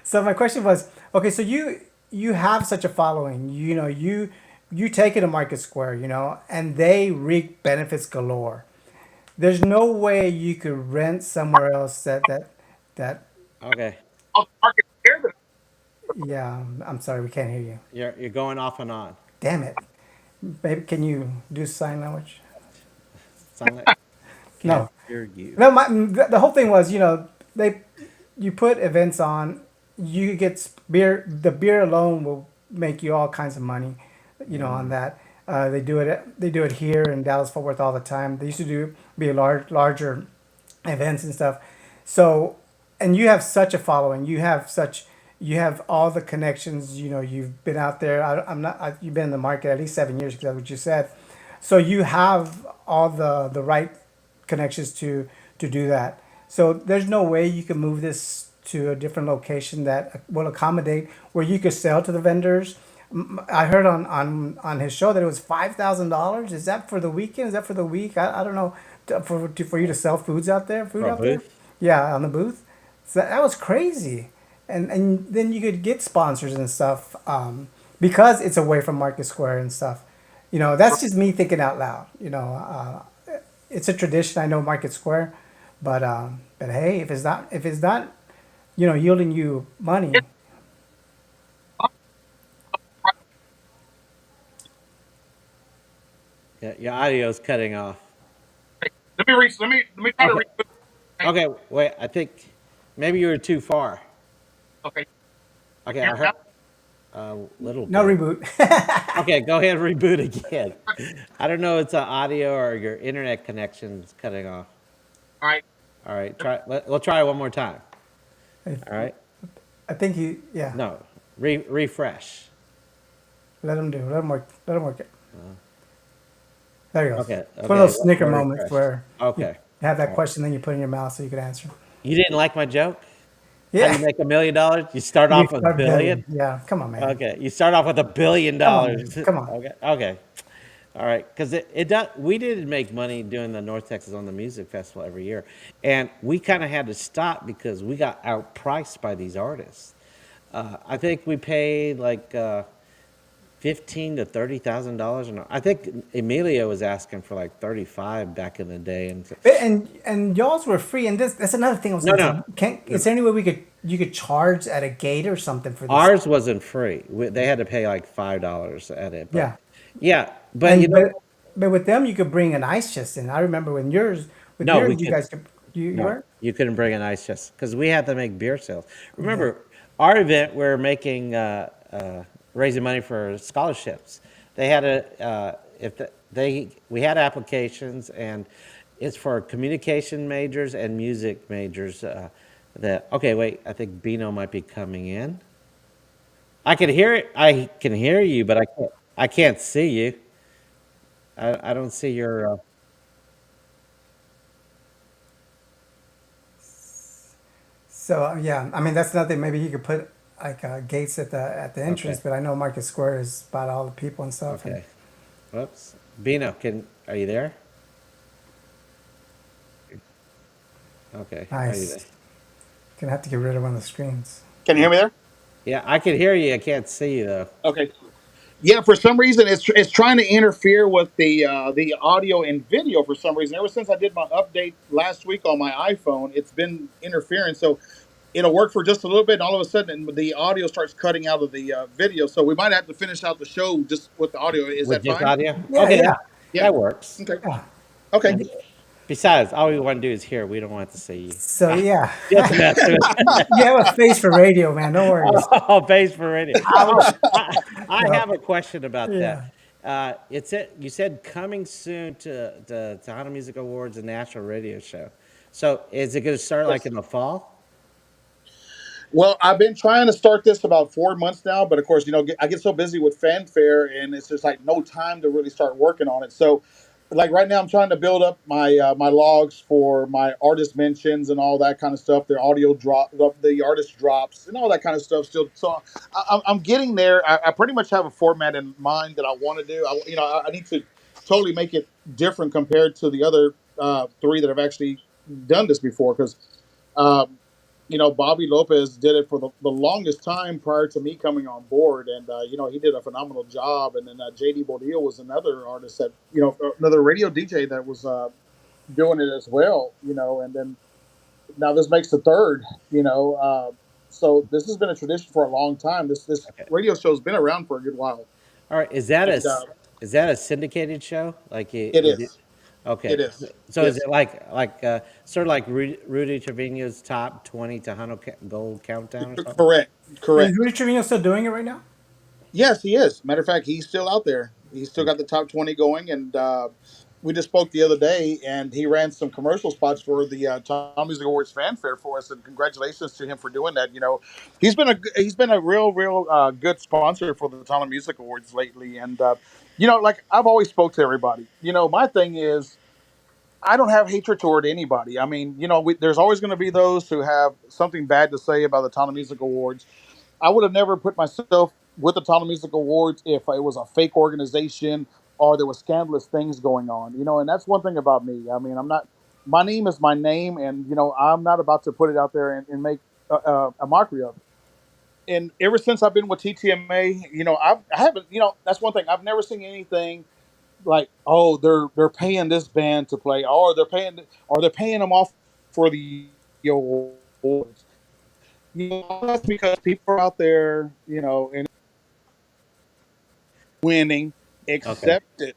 So my question was, okay, so you have such a following, you take it to Market Square, and they reap benefits galore. There's no way you could rent somewhere else that
Okay.
Oh, the market scared them.
yeah, I'm sorry, we can't hear you.
You're going off and on.
Damn it. Babe, can you do sign language?
Silent. Can't
No.
hear you.
No, the whole thing was, they you put events on, you get beer. The beer alone will make you all kinds of money, on that. They do it here in Dallas Fort Worth all the time. They used to be larger events and stuff. So, and you have such a following. You have all the connections. You've been out there. You've been in the market at least 7 years because that's what you said. So you have all the right connections to do that. So there's no way you can move this to a different location that will accommodate where you could sell to the vendors. I heard on his show that it was $5,000. Is that for the weekend? Is that for the week? I don't know. For you to sell food
For a
out there.
booth?
Yeah, on the booth. So that was crazy. And then you could get sponsors and stuff because it's away from Market Square and stuff. That's just me thinking out loud. It's a tradition. I know Market Square, but hey, if it's not yielding you money.
Yeah, your audio's cutting off.
Let me try to
Okay.
read.
Okay, wait. I think maybe you were too far.
Okay.
Okay,
Here
I heard
now.
a little
No
bit.
reboot.
Okay, go ahead and reboot again. I don't know. It's an audio or your internet connection's cutting off.
All right.
All right, we'll try it one more time. All right.
I think yeah.
No, refresh.
Let him work. Let him work it. There you go.
Okay.
It's one of
Okay.
those snicker
We'll
moments
refresh.
where you
Okay.
have that
All right.
question, then you put it in your mouth so you can answer.
You didn't like my joke? How do
Yeah.
you make $1 million? You start
You
off with
start
billion.
billion. Yeah. Come on, man.
Okay. You start off with $1 billion.
Come on, man. Come on.
Okay. Okay. All right. Because it does. We did make money doing the North Texas on the Music Festival every year, and we kind of had to stop because we got outpriced by these artists. I think we paid like 15 to $30,000 an hour. I think Emilio was asking for like 35 back in the day, and
And y'all's were free. And that's another thing I was
no,
gonna
no,
say. Can
no.
Is there any way you could charge at a gate or something for this?
Ours wasn't free. They had to pay like $5 at it, but
Yeah.
yeah, but you
And
know,
but with them you could bring an ice chest in. I remember when
no, we
you
could
guys could you
no,
were?
you couldn't bring an ice chest because we had to make beer sales. Remember, our event we're making raising money for scholarships. They had a if the, they we had applications and it's for communication majors and music majors. That okay, wait, I think Bino might be coming in. I can hear it. I can hear you, but I can't see you. I don't see your.
So yeah, I mean that's nothing. Maybe you could put like gates at the
Okay.
entrance, but I know Market Square is about all the people and stuff. And
Okay. Whoops. Bino, are you there? Okay. Are you there?
nice. Gonna have to get rid of one of the screens.
Can you hear me there?
Yeah, I can hear you. I can't see you though.
Okay. Yeah, for some reason it's trying to interfere with the audio and video for some reason. Ever since I did my update last week on my iPhone, it's been interfering. So it'll work for just a little bit, and all of a sudden the audio starts cutting out of the video. So we might have to finish out the show just with the audio. Is
With
that
just
fine?
audio?
Yeah,
Okay,
yeah,
Yeah.
that works.
Okay.
yeah.
Okay.
And besides, all we want to do is hear. We don't want to see you.
So yeah,
Just messing with
you have a face for radio, man. No worries.
oh, base for radio. I
So,
have a question about that.
yeah.
You said coming soon to the Tejano Music Awards and National Radio Show. So is it going to start like
Yes.
in the fall?
Well, I've been trying to start this about 4 months now, but of course, I get so busy with fanfare, and it's just like no time to really start working on it. So, like right now, I'm trying to build up my logs for my artist mentions and all that kind of stuff. The audio drop, the artist drops, and all that kind of stuff. Still, so I'm getting there. I pretty much have a format in mind that I want to do. I need to totally make it different compared to the other three that have actually done this before because. Um, Bobby Lopez did it for the longest time prior to me coming on board, and he did a phenomenal job. And then JD Bodil was another artist that another radio DJ that was doing it as well. And then now this makes the third. So this has been a tradition for a long time. This
Okay.
radio show's been around for a good while,
All right.
and
Is that a syndicated show? Like
it
you do?
is. It
Okay.
is.
So is
Yes.
it like sort of like Rudy Trevino's top 20 Tejano Gold countdown or something?
Correct.
Is
Correct.
Rudy Trevino still doing it right now?
Yes, he is. Matter of fact, he's still out there. He's still got the top 20 going, and we just spoke the other day, and he ran some commercial spots for the Tom Music Awards fanfare for us. And congratulations to him for doing that. He's been a real good sponsor for the Tom Music Awards lately, and
Like I've always spoke to everybody. My thing is I don't have hatred toward anybody. I mean, there's always going to be those who have something bad to say about the Tana Music Awards. I would have never put myself with the Tana Music Awards if it was a fake organization or there was scandalous things going on. And that's one thing about me. I mean, I'm not. My name is my name, and I'm not about to put it out there and make a mockery of it. And ever since I've been with TTMA, I haven't. That's one thing. I've never seen anything like, oh, they're paying this band to play, or they're paying them off for the awards. That's because people are out there, and winning,
Okay.
accept it.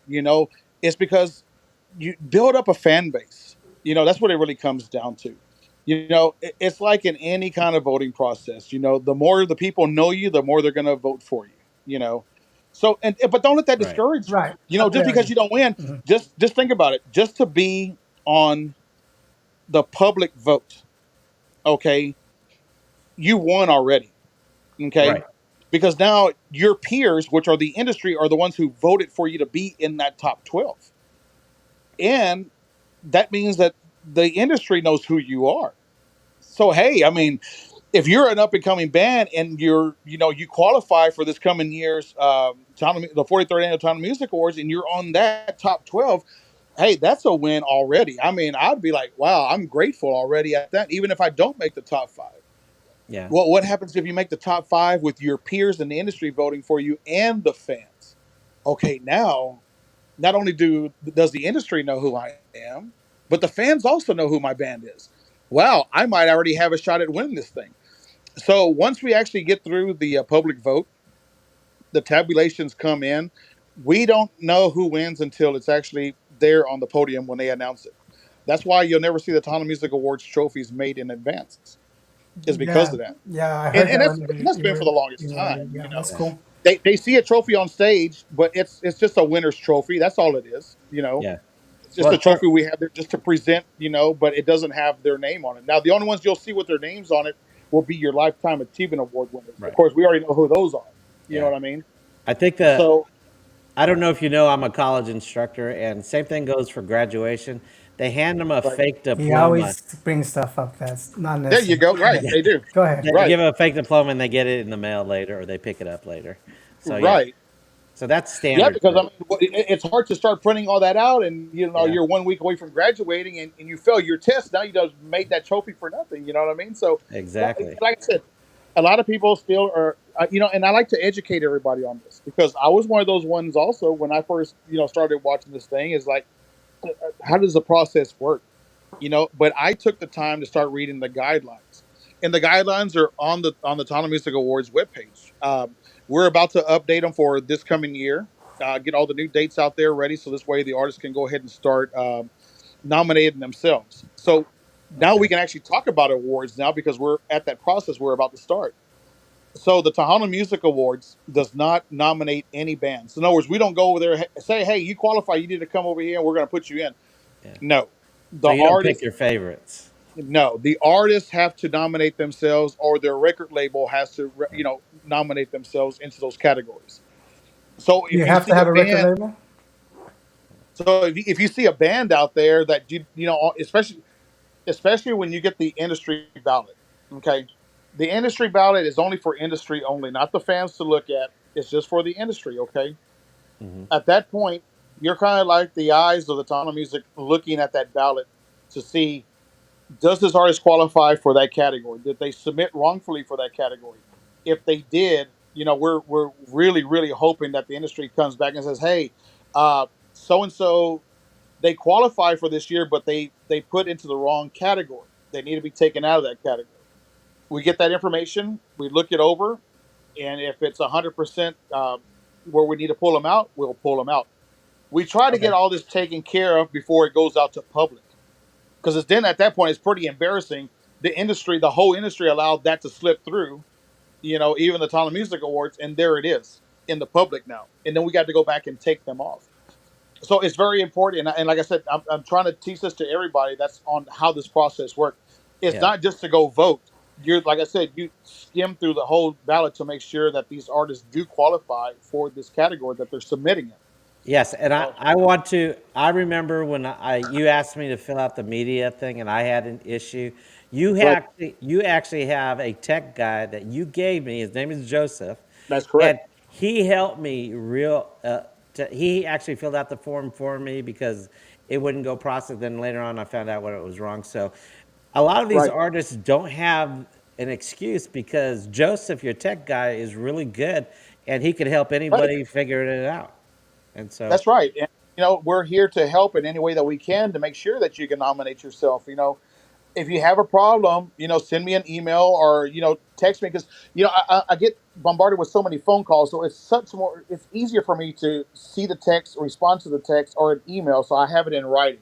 It's because you build up a fan base. That's what it really comes down to. It's like in any kind of voting process. The more the people know you, the more they're going to vote for you. You know, but don't let that
Right.
discourage you.
Right. Up
Just
there.
because you don't win,
Hmm.
just think about it. Just to be on the public vote, okay, you won already. Okay,
Right.
because now your peers, which are the industry, are the ones who voted for you to be in that top 12, and that means that the industry knows who you are. So hey, I mean, if you're an up and coming band and you qualify for this coming year's the 43rd annual Tana Music Awards, and you're on that top 12, hey, that's a win already. I mean, I'd be like, wow, I'm grateful already at that, even if I don't make the top five.
Yeah.
Well, what happens if you make the top five with your peers in the industry voting for you and the fans? Okay, now not only does the industry know who I am, but the fans also know who my band is. Wow, I might already have a shot at winning this thing. So once we actually get through the public vote, the tabulations come in. We don't know who wins until it's actually there on the podium when they announce it. That's why you'll never see the Tana Music Awards trophies made in advance. Is because
Yeah.
of that,
Yeah. I
and
heard
and
that
that's
when
and that's been for the longest
you were
time.
yeah. That's
Yeah.
cool.
They see a trophy on stage, but it's just a winner's trophy. That's all it is.
Yeah.
It's just
Well,
a trophy we have there just to present. But it doesn't have their name on it. Now, the only ones you'll see with their names on it will be your lifetime achievement award winners. Of
right.
course, we already know who those are. You know
Yeah.
what I mean?
I think
So
I don't know if you know, I'm a college instructor, and same thing goes for graduation. They hand them a
right
fake
He
diploma.
always brings stuff up that's not
there you
necessary.
go. Right,
Yeah.
they do.
Go ahead.
They
Right,
give them a fake diploma, and they get it in the mail later, or they pick it up later. So yeah,
right.
so that's
Yeah,
standard
because
for
I mean, it's hard to start printing all that out, and
yeah,
you're 1 week away from graduating, and you fail your test. Now you just made that trophy for nothing. You know what I mean? So,
exactly.
like I said, a lot of people still are, and I like to educate everybody on this because I was one of those ones also when I first, started watching this thing. Is like, how does the process work? But I took the time to start reading the guidelines, and the guidelines are on the Tana Music Awards webpage. We're about to update them for this coming year. Get all the new dates out there ready, so this way the artists can go ahead and start nominating themselves. So now
Okay.
we can actually talk about awards now because we're at that process we're about to start. So the Tejano Music Awards does not nominate any bands. In other words, we don't go over there and say, "Hey, you qualify. You need to come over here, and we're going to put you in."
Yeah.
No, the
So you don't pick
artists
your favorites.
no, the artists have to nominate themselves, or their record label has to, nominate themselves into those categories. So
You
if you
have to
see a
have a record
band,
label.
so if you see a band out there that especially when you get the industry ballot, okay, the industry ballot is only for industry only, not the fans to look at. It's just for the industry, okay.
Hmm.
At that point, you're kind of like the eyes of the Tana Music looking at that ballot to see, does this artist qualify for that category? Did they submit wrongfully for that category? If they did, we're really really hoping that the industry comes back and says, "Hey, so and so they qualify for this year, but they put into the wrong category. They need to be taken out of that category." We get that information, we look it over, and if it's 100% where we need to pull them out, we'll pull them out. We try to get
Okay.
all this taken care of before it goes out to public because then at that point it's pretty embarrassing. The whole industry allowed that to slip through. Even the Tana Music Awards, and there it is in the public now. And then we got to go back and take them off. So it's very important. And like I said, I'm trying to teach this to everybody that's on how this process works. It's
Yeah.
not just to go vote. You're like I said, you skim through the whole ballot to make sure that these artists do qualify for this category that they're submitting in.
Yes, and
Oh,
I want to. I remember when you asked me to fill out the media thing, and I had an issue.
right.
You actually have a tech guy that you gave me. His name is Joseph,
That's
and
correct.
he helped me real. He actually filled out the form for me because it wouldn't go process. Then later on, I found out what it was wrong. So, a lot of these
Right.
artists don't have an excuse because Joseph, your tech guy, is really good, and he could help
Right.
anybody figure it out. And so,
That's right. And we're here to help in any way that we can to make sure that you can nominate yourself. If you have a problem, send me an email or text me because I get bombarded with so many phone calls, so it's easier for me to see the text, respond to the text or an email, so I have it in writing.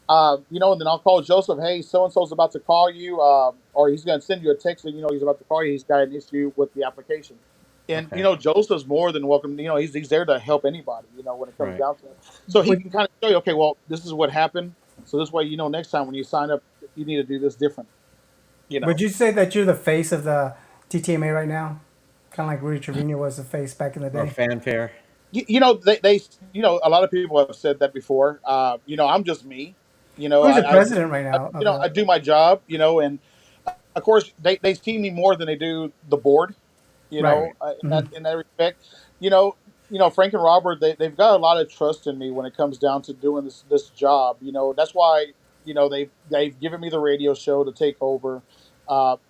And then I'll call Joseph. Hey, so and so's about to call you, or he's going to send you a text that he's about to call you. He's got an issue with the application, and
okay.
Joseph's more than welcome. He's there to help anybody. When it comes
Right.
down to it, so he
Would
can kind of show you. Okay, well, this is what happened. So this way, next time when you sign up, you need to do this different. You
would
know,
you say that you're the face of the TTMA right now? Kind of like Rudy Trevino was the face back in the
Or
day.
fanfare.
a lot of people have said that before. I'm just me.
Who's the
I
president right now of
I
the?
do my job. And of course they see me more than they do the board.
Right.
In that respect. You know, Frank and Robert, they've got a lot of trust in me when it comes down to doing this job. That's why they've given me the radio show to take over.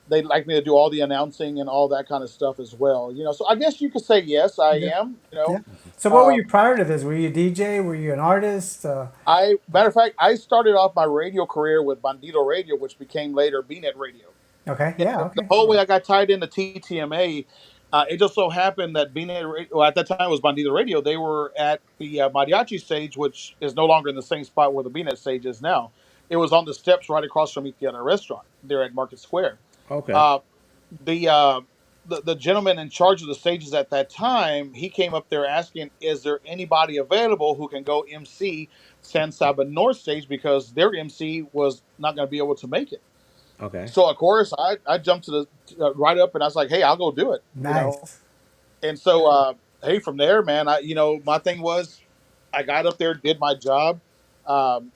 They'd like me to do all the announcing and all that kind of stuff as well. So I guess you could say yes, I
Yeah.
am.
Yeah. So what were
Uh,
you prior to this? Were you a DJ? Were you an artist?
I matter of fact, I started off my radio career with Bandito Radio, which became later BNet Radio.
Okay.
And
Yeah.
the
Okay.
whole way I got tied into TTMA, it just so happened that well, at that time it was Bandito Radio. They were at the Mariachi stage, which is no longer in the same spot where the BNet stage is now. It was on the steps right across from Itiana Restaurant there at Market Square.
Okay.
Uh, the, uh, the gentleman in charge of the stages at that time, he came up there asking, "Is there anybody available who can go MC San Saba North stage because their MC was not going to be able to make it?"
Okay.
So of course I jumped to the right up and I was like, "Hey, I'll go do it."
Nice.
And so hey, from there, man, my thing was I got up there, did my job. Um,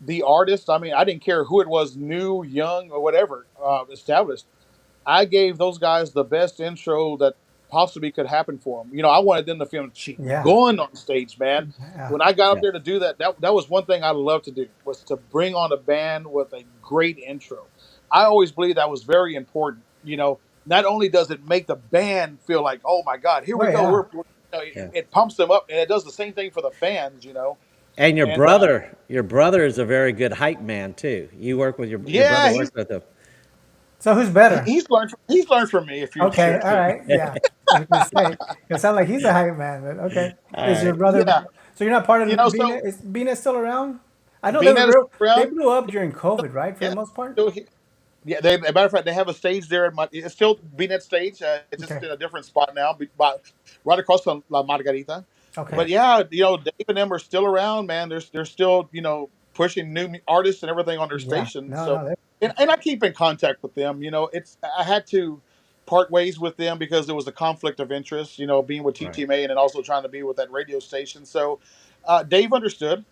the artist, I mean, I didn't care who it was, new, young, or whatever, established. I gave those guys the best intro that possibly could happen for them. I wanted them to feel
Yeah.
going on stage, man.
Yeah.
When I got up
Yeah.
there to do that, that was one thing I loved to do was to bring on a band with a great intro. I always believe that was very important. Not only does it make the band feel like, oh my God, here we
Well,
go,
yeah.
Yeah.
it pumps them up, and it does the same thing for the fans.
And
And
your brother is a very good hype man too. You work with your brother
yeah,
works with him.
So who's better?
he's learned from me. If you
Okay.
should
All
see.
right. Yeah. I was gonna say it sounds like he's a hype man, but okay.
All
Is your
right.
brother?
Yeah,
So you're not part of Bina?
so
Is Bina still around? I know they
being
were
that is
real. They
around,
blew up during COVID, right? For the
yeah.
most part.
So yeah, as a matter of fact, they have a stage there. It's still BNet stage. It's just
Okay.
in a different spot now, but right across from La Margarita.
Okay.
But yeah, Dave and them are still around, man. They're still pushing new artists and everything on their
Yeah.
station.
No.
So
No.
and I keep in contact with them. It's I had to part ways with them because there was a conflict of interest. Being with
Right.
TTMA and then also trying to be with that radio station. So Dave understood.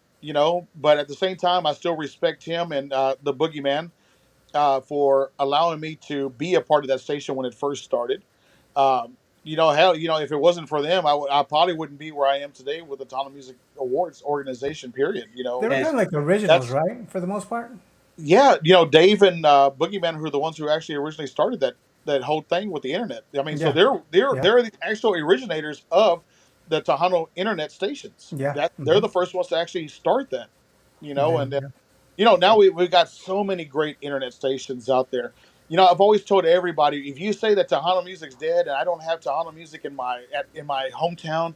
But at the same time, I still respect him and the Boogeyman for allowing me to be a part of that station when it first started. Hell, if it wasn't for them, I probably wouldn't be where I am today with the Tejano Music Awards organization. Period.
They were
And
kind of like the originals,
That's
right? For the most part.
yeah. Dave and Boogeyman, who are the ones who actually originally started that whole thing with the internet. I mean, so
Yeah. Yeah.
they're the actual originators of the Tejano internet stations.
Yeah.
That they're
Hmm.
the first ones to actually start that.
Yeah.
And
Yeah.
now we've got so many great internet stations out there. I've always told everybody, if you say that Tejano music's dead and I don't have Tejano music in my hometown,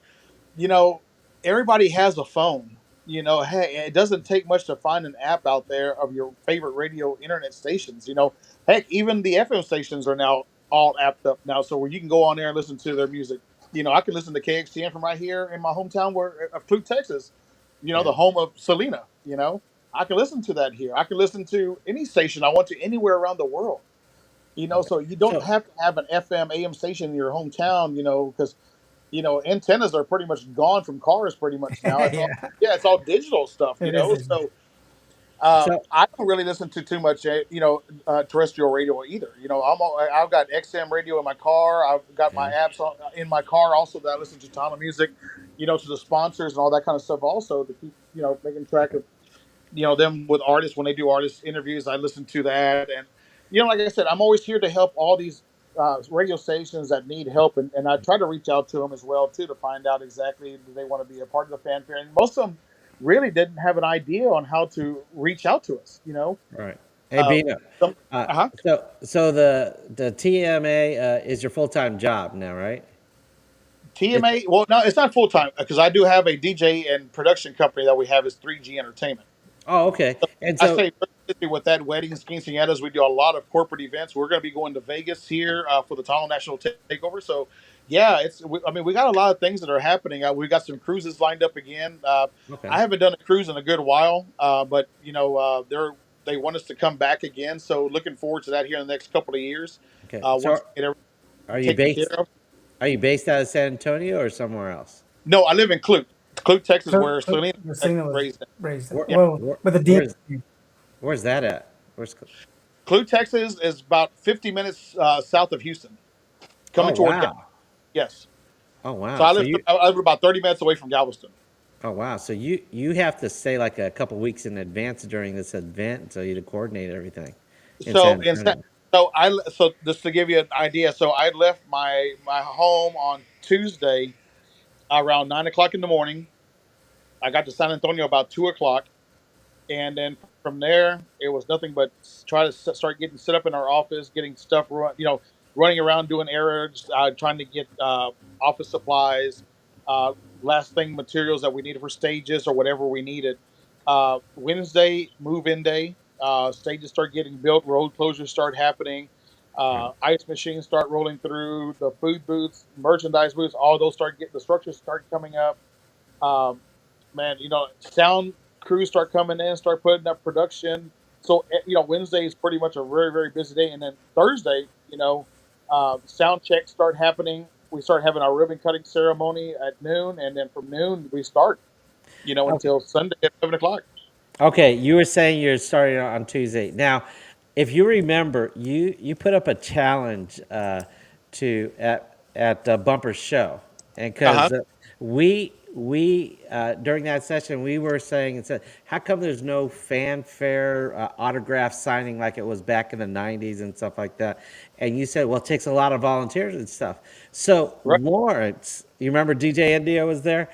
you know, everybody has a phone. Hey, it doesn't take much to find an app out there of your favorite radio internet stations. Heck, even the FM stations are now all apped up now, so where you can go on there and listen to their music. I can listen to KXTN from right here in my hometown of Clute, Texas.
yeah.
The home of Selena. I can listen to that here. I can listen to any station I want to anywhere around the world.
Okay.
So you don't
So
have to have an FM AM station in your hometown. Because Antennas are pretty much gone from cars pretty much now. It's all
Yeah,
yeah, it's all digital stuff.
it is. It is.
So
So
I don't really listen to too much, terrestrial radio either. I've got XM radio in my car. I've got my
okay,
apps in my car also that I listen to ton of music, to the sponsors and all that kind of stuff also to keep, making track of, them with artists when they do artist interviews. I listen to that. And, like I said, I'm always here to help all these radio stations that need help. And I try to reach out to them as well, too, to find out exactly do they want to be a part of the fanfare. And most of them really didn't have an idea on how to reach out to us.
right. Hey,
Uh,
Bino.
some,
Uh,
uh-huh.
so the TMA is your full time job now, right? It's
TMA, well, no, it's not full time because I do have a DJ and production company that we have is 3G Entertainment.
oh, okay. And
I
so
stay very busy with that weddings, quinceañeras. We do a lot of corporate events. We're going to be going to Vegas here for the Tejano National Takeover. So, yeah, I mean, we got a lot of things that are happening. We got some cruises lined up again.
okay,
I haven't done a cruise in a good while, but they want us to come back again. So, looking forward to that here in the next couple of years.
okay.
Once we get everything
Are you
taken care
based
of.
are you based out of San Antonio or somewhere else?
No, I live in Clute, Texas,
So,
where
so
Selena Texas
Lucina
was
was
raised in.
raised there.
Where,
Yeah,
Well,
where
with a D.
where's where's that at? Where's
Clute, Texas is about 50 minutes south of Houston,
oh
coming toward Galveston.
wow.
Yes.
Oh
So
wow.
I
So
live
you
I live about 30 minutes away from Galveston.
oh wow. So you have to stay like a couple weeks in advance during this event so you to coordinate everything in
So
San
in
Antonio.
so just to give you an idea, so I left my home on Tuesday around 9 o'clock in the morning. I got to San Antonio about 2 o'clock, and then from there it was nothing but try to start getting set up in our office, getting stuff running around doing errands, trying to get office supplies, uh, last thing materials that we needed for stages or whatever we needed. Wednesday move in day, stages start getting built, road closures start happening,
Right.
ice machines start rolling through, the food booths, merchandise booths, all those start getting the structures start coming up. um, Man, sound crews start coming in, start putting up production. So, Wednesday is pretty much a very, very busy day. And then Thursday, sound checks start happening. We start having our ribbon cutting ceremony at noon. And then from noon, we start,
Okay.
until Sunday at 7 o'clock.
Okay, you were saying you're starting on Tuesday. Now, if you remember, you put up a challenge to at Bumper's show, and
Uh huh.
because we during that session we were saying and said, how come there's no fanfare autograph signing like it was back in the '90s and stuff like that? And you said, well, it takes a lot of volunteers and stuff. So
Right.
Lawrence, you remember DJ India was there?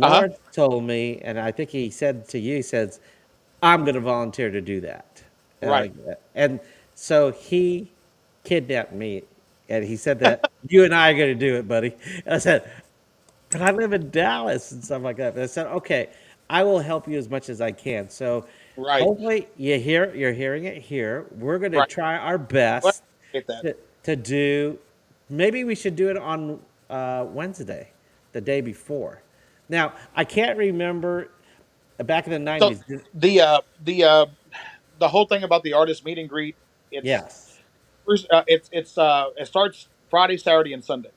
Uh huh.
Lawrence told me, and I think he said to you, he says, I'm going to volunteer to do that. Uh,
Right.
and so he kidnapped me, and he said that you and I are going to do it, buddy. And I said, but I live in Dallas and stuff like that. But I said, okay, I will help you as much as I can. So
Right.
hopefully you're hearing it here. We're going to
Right.
try our
Well,
best
I get that.
to do. Maybe we should do it on Wednesday, the day before. Now I can't remember back in the
So
'90s.
the uh, the uh, the whole thing about the artist meet and greet, it's
Yes,
it starts Friday, Saturday, and Sunday.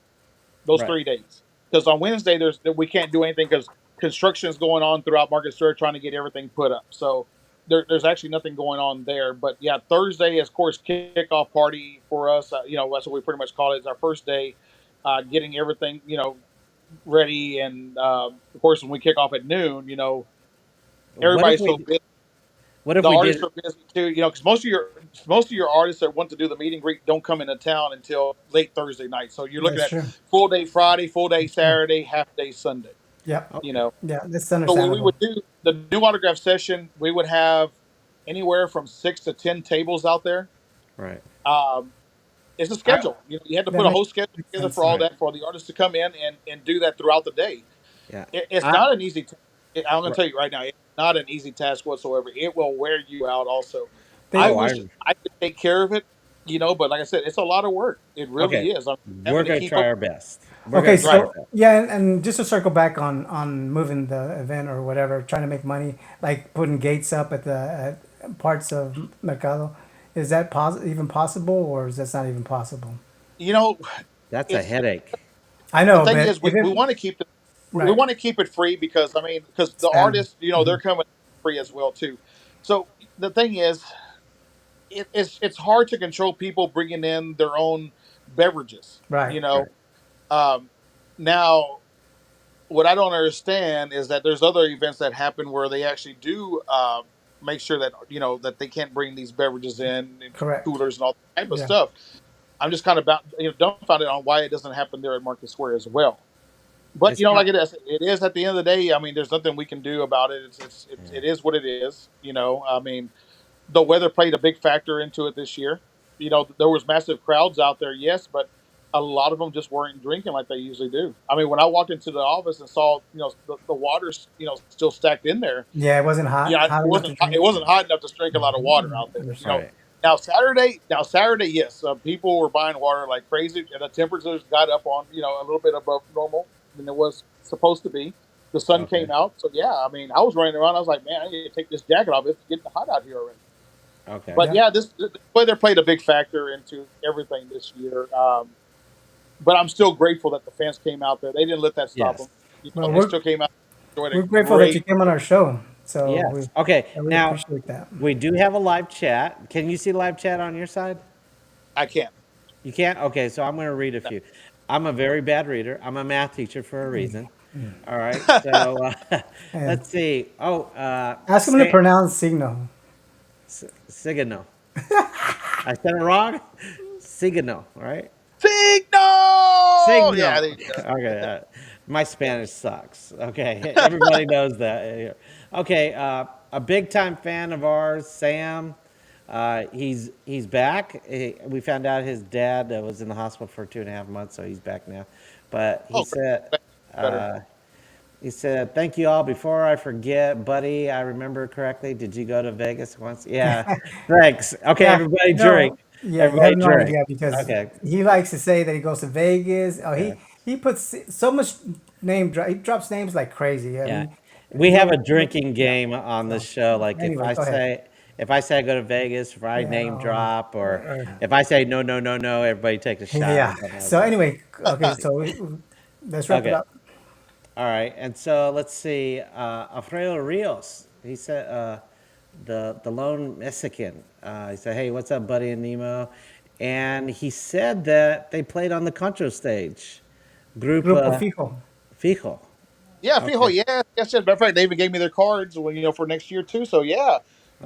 Those
right.
3 days. Because on Wednesday we can't do anything because construction is going on throughout Market Square trying to get everything put up. So there's actually nothing going on there. But yeah, Thursday is of course kickoff party for us. That's what we pretty much call it. It's our first day, getting everything ready, and of course when we kick off at noon,
What if
everybody's
we
so busy.
what if
The
we
artists
did
are busy too, because most of your artists that want to do the meet and greet don't come into town until late Thursday night. So you're looking
That's
at
true.
full day Friday, full day
That's true.
Saturday, half day Sunday.
Yep.
You
okay?
know,
Yeah, that's
so what we
understandable.
would do the new autograph session, we would have anywhere from 6 to 10 tables out there.
Right.
Um, it's a
I,
schedule. You had to
that
put a whole schedule
makes
together
sense.
for all
Right.
that for the artists to come in and do that throughout the day.
Yeah.
It's
I
not an easy. I'm going to
right.
tell you right now, it's not an easy task whatsoever. It will wear you out. Also, I
They
Oh,
wish
I
I could take care of it, but like I said, it's a lot of work. It
okay.
really is. I'm
We're
having to
gonna
keep
try
up.
our best. We're
Okay,
gonna try
Right,
our
so
best.
yeah, and just to circle back on moving the event or whatever, trying to make money, like putting gates up at parts of Mercado, is that even possible, or is that not even possible?
you know,
That's a
it's
headache.
I
The
know,
thing
but
is,
if
we
it
want to keep we
right,
want to keep it free because I mean, because the
Sam.
artists, you know, they're coming free as well too. So the thing is, it's hard to control people bringing in their own beverages.
Right.
You know,
Right.
um, now what I don't understand is that there's other events that happen where they actually do make sure that you know that they can't bring these beverages in and
Correct.
coolers and all that type of
Yeah.
stuff. I'm just kind of about dumbfounded on why it doesn't happen there at Market Square as well. But
It's
you know,
not.
like it is at the end of the day. I mean, there's nothing we can do about it. It is what it is. You know, I mean, the weather played a big factor into it this year. You know, there was massive crowds out there, yes, but a lot of them just weren't drinking like they usually do. I mean, when I walked into the office and saw, you know, the water's, you know, still stacked in there,
Yeah, it wasn't
yeah,
hot enough to
it
drink.
wasn't hot enough to drink a lot of water out there. You know,
Understood.
Right.
now Saturday, yes, people were buying water like crazy, and the temperatures got up on, you know, a little bit above normal than it was supposed to be. The sun
Okay.
came out, so yeah, I mean, I was running around. I was like, man, I need to take this jacket off. It's getting hot out here already.
Okay.
But
Yeah.
yeah, this the weather played a big factor into everything this year. But I'm still grateful that the fans came out there. They didn't let that stop
Yes.
them. You know,
Well,
they still came out, enjoyed
we're
a
grateful that you
great.
came on our show. So
Yes. Okay.
we
Now
appreciate that.
we do have a live chat. Can you see live chat on your side?
I can't.
You can't? Okay, so I'm going to read a few. I'm a very bad reader. I'm a math teacher for a reason. All right, so
And
let's see. Oh,
ask him to
say
pronounce signal.
Sigano. I said it wrong? Sigano, right?
Signal. Yeah,
Signal.
there you go.
Okay, my Spanish sucks. Okay, everybody knows that. Okay, a big time fan of ours, Sam. He's back. We found out his dad was in the hospital for 2.5 months, so he's back now. But
Oh, great. Better.
uh, he said, "Thank you all. Before I forget, buddy, I remember correctly. Did you go to Vegas once? Yeah. Thanks. Okay,
Yeah,
everybody drink.
no, yeah, you
Everybody
have no
drink.
idea because
Okay.
he likes to say that he goes to Vegas. Oh,
Yeah.
he puts so much he drops names like crazy. I
Yeah.
mean,
We have a
no,
drinking
yeah.
game on this
So
show. Like
anyway, go ahead.
if I say I go to Vegas, if I
Yeah,
name drop, or
or-
if I say no, no, no, no, everybody take a shot or
yeah.
something like
So
that.
anyway, okay, so let's wrap it
Okay.
up.
All right. And so let's see. Alfredo Rios. He said the lone Mexican. He said, "Hey, what's up, buddy and Nemo?" And he said that they played on the Concho stage. Group
Grupo Fijo.
Fijo.
Yeah, Fijo.
Okay.
Yeah, yes, yes. Matter of fact, they even gave me their cards when you know for next year too. So yeah,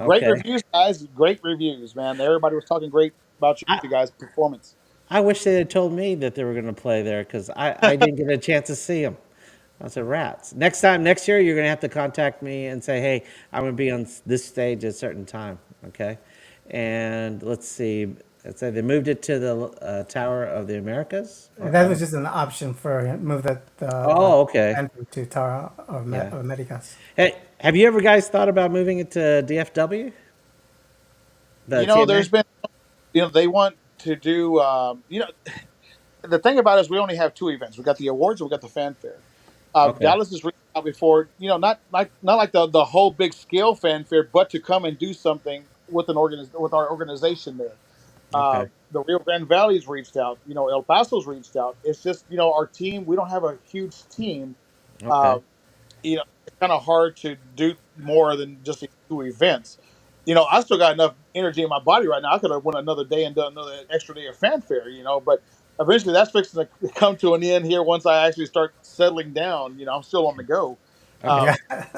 great
Okay.
reviews, guys. Great reviews, man. Everybody was talking great about
I,
you guys' performance.
I wish they had told me that they were going to play there because I didn't get a chance to see them. I said, rats. Next year, you're going to have to contact me and say, hey, I'm going to be on this stage at a certain time. Okay. And let's see. Let's say they moved it to the Tower of the Americas. Or
That
I
was
don't.
just an option for move the
Oh, okay.
entry to Tower of
Yeah.
Americas.
Hey, have you ever guys thought about moving it to DFW? The
You know,
TMA?
there's been you know they want to do you know the thing about it is we only have two events. We got the awards and we got the fanfare.
Okay.
Dallas has reached out before, you know, not like the whole big scale fanfare, but to come and do something with with our organization there.
Okay.
The Rio Grande Valley's reached out. You know, El Paso's reached out. It's just you know our team. We don't have a huge team.
Okay.
Uh, you know, it's kind of hard to do more than just two events. You know, I still got enough energy in my body right now. I could have went another day and done another extra day of fanfare, you know, but eventually that's fixing to come to an end here once I actually start settling down. You know, I'm still on the go.
Okay.
Yeah,
Um,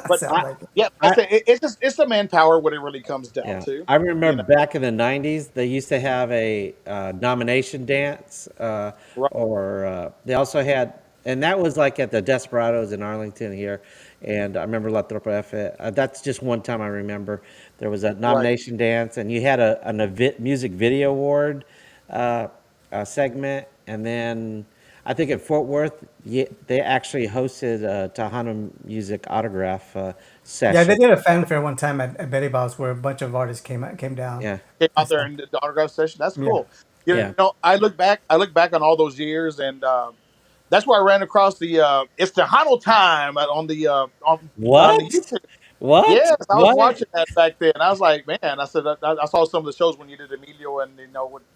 but
sounds
I,
like it.
yeah, I
I,
say it's just it's the manpower what it really comes down
Yeah,
to.
I
You know,
remember back in the '90s, they used to have a nomination dance,
right,
or they also had, and that was like at the Desperados in Arlington here, and I remember La Tropa F. That's just one time I remember there was a
right.
nomination dance, and you had music video award uh, segment, and then I think at Fort Worth, they actually hosted a Tejano music autograph
Yeah, they
session.
did a fanfare one time at Betty Bob's where a bunch of artists came down
Yeah,
Came
and
out there
stuff.
and did the autograph session. That's
Yeah.
cool. You
yeah.
know, I look back on all those years, and that's where I ran across the it's Tejano time on the
What?
YouTube.
What?
Yes, I was
What?
watching that back then. I was like, man, I said I saw some of the shows when you did Emilio and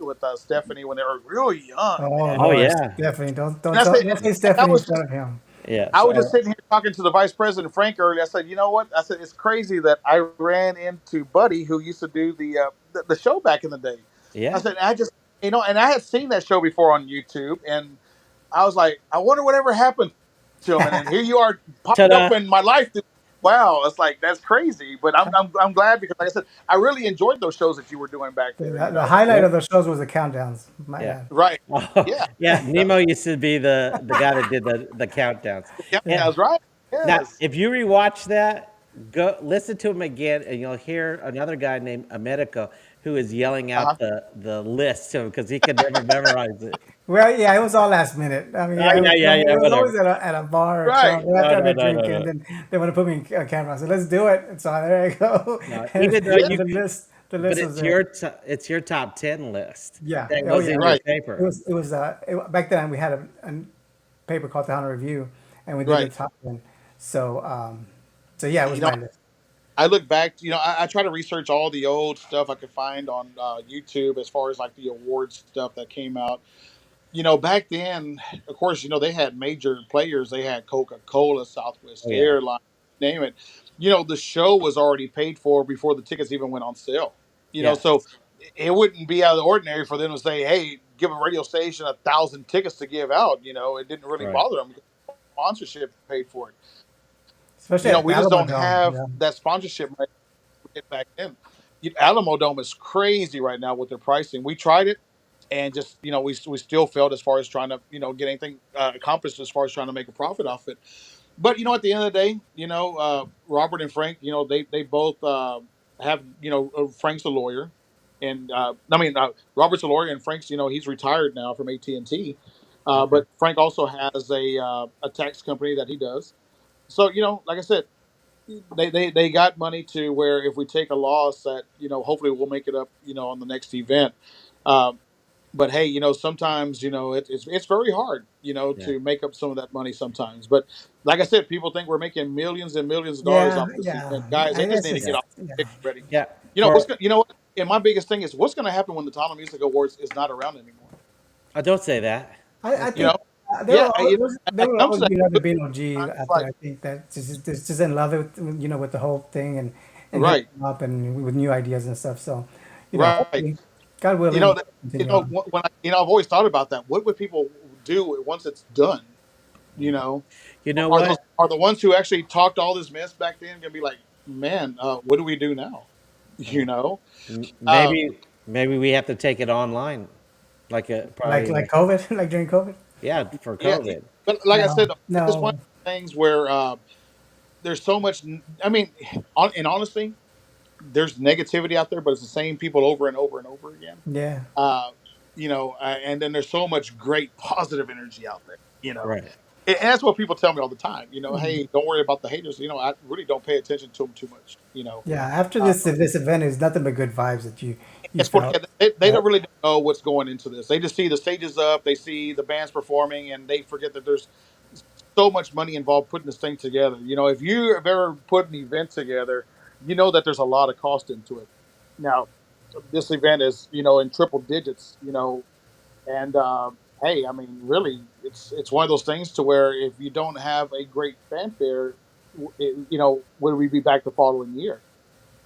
with Stephanie when they were really young,
Oh
man.
Oh
Lord,
yeah.
Stephanie,
And I said,
don't say
and I
Stephanie in
was just
front of him.
Yes.
I was just sitting here talking to the vice president Frank earlier. I said, you know what? I said it's crazy that I ran into Buddy who used to do the show back in the day. I
Yeah.
said I just and I had seen that show before on YouTube, and I was like, I wonder whatever happened to him. And then here you are popped
Ta-da.
up in my life. Wow, it's like that's crazy. But I'm glad because, like I said, I really enjoyed those shows that you were doing back there.
The highlight of
Yep.
the shows was the countdowns. My
Yeah.
bad.
Right?
Oh,
Yeah,
yeah.
yeah,
Nemo used to be the guy that did the countdowns.
yeah.
And
That's right.
now,
Yes.
if you rewatch that, go listen to him again, and you'll hear another guy named Americo who is yelling
Uh-huh.
out the list to him because he could never memorize it.
Well, yeah, it was all last minute. I mean,
Oh, yeah, yeah, yeah.
it was always
Whatever.
at a bar or a
Right.
club
No,
after I've
no,
been
no, no,
drinking.
no.
Then they want to put me on camera. I said, "Let's do it." And so there you go.
No,
And
even though
Yeah.
you,
the
but
list was there.
it's your top 10 list.
Yeah.
That
Oh
was
yeah.
in your
Right.
It
paper.
was back then we had a paper called Tejano Review, and we did the
Right.
top one. So so yeah, it was
You know,
my list.
I look back. I try to research all the old stuff I could find on YouTube as far as like the awards stuff that came out. Back then, of course, they had major players. They had Coca Cola, Southwest
Oh yeah,
Airlines, name it. The show was already paid for before the tickets even went on sale.
yeah,
So it wouldn't be out of the ordinary for them to say, "Hey, give a radio station 1,000 tickets to give out." It didn't really
right.
bother them because sponsorship paid for it.
Especially at
We
the
just
Alamo
don't
Dome.
have
Yeah.
that sponsorship money we did back then. Alamo Dome is crazy right now with their pricing. We tried it, and just we still failed as far as trying to get anything accomplished as far as trying to make a profit off it. But at the end of the day, Robert and Frank, they both have Frank's a lawyer, and Robert's a lawyer, and Frank's he's retired now from AT&T.
Okay.
But Frank also has a tax company that he does. So like I said, they got money to where if we take a loss that hopefully we'll make it up on the next event. Um, but hey, sometimes it's very hard
Yeah.
to make up some of that money sometimes. But like I said, people think we're making millions and millions of dollars
Yeah,
off this
yeah.
event, guys. They just
It's
need to
Yeah.
get
just
off
yeah.
the ready.
Yeah.
What's
For
what? And my biggest thing is what's going to happen when the Tana Music Awards is not around anymore.
don't say that.
I
You
think
know, yeah,
there
it
will
comes
always
to
be another
that.
Bino G
It's
out there.
like
I think that just in love with with the whole thing and can
right,
come up and with new ideas and stuff. So,
right.
hopefully, God
You know,
willing,
that-
continue on.
when I've always thought about that. What would people do once it's done? You know,
You know
are those
what?
are the ones who actually talked all this mess back then going to be like, man, what do we do now? You know, uh,
Maybe we have to take it online, like a probably
Like
like
COVID, like during COVID.
yeah for
yeah.
COVID.
But like I
No,
said, it's just one
no,
of those things where there's so much. I mean, and honestly, there's negativity out there, but it's the same people over and over and over again.
yeah,
Uh, and then there's so much great positive energy out there.
Right.
And that's what people tell me all the time.
Mhm.
Hey, don't worry about the haters. I really don't pay attention to them too much.
Yeah. After
Uh,
this event is nothing but good vibes that you
it's for
felt.
yeah, they
Yeah,
don't know what's going into this. They just see the stages up, they see the bands performing, and they forget that there's so much money involved putting this thing together. If you have ever put an event together, you know that there's a lot of cost into it. Now, this event is in triple digits. And hey, I mean, really, it's one of those things to where if you don't have a great fanfare, would we be back the following year?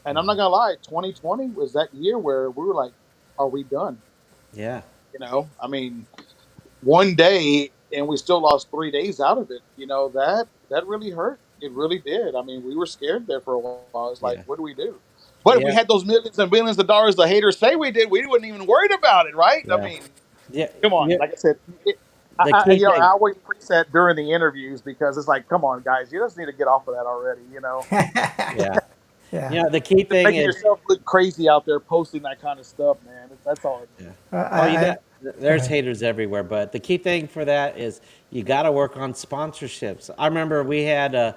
And I'm not gonna lie, 2020 was that year where we were like, "Are we done?"
Yeah.
I mean, one day and we still lost 3 days out of it. That really hurt. It really did. I mean, we were scared there for a while. It's like,
Yeah.
what do we do? But if we
Yeah.
had those millions and billions of dollars the haters say we did, we wouldn't even worried about it, right? I
Yeah.
mean,
Yeah.
come on.
Yeah.
Like I said,
The key
I
thing.
always preach that during the interviews because it's like, come on, guys, you just need to get off of that already.
Yeah.
yeah.
The key
Just
thing
making
is
yourself look crazy out there posting that kind of stuff, man. That's all it is.
yeah. Oh,
I Go
there's
ahead.
haters everywhere, but the key thing for that is you got to work on sponsorships. I remember we had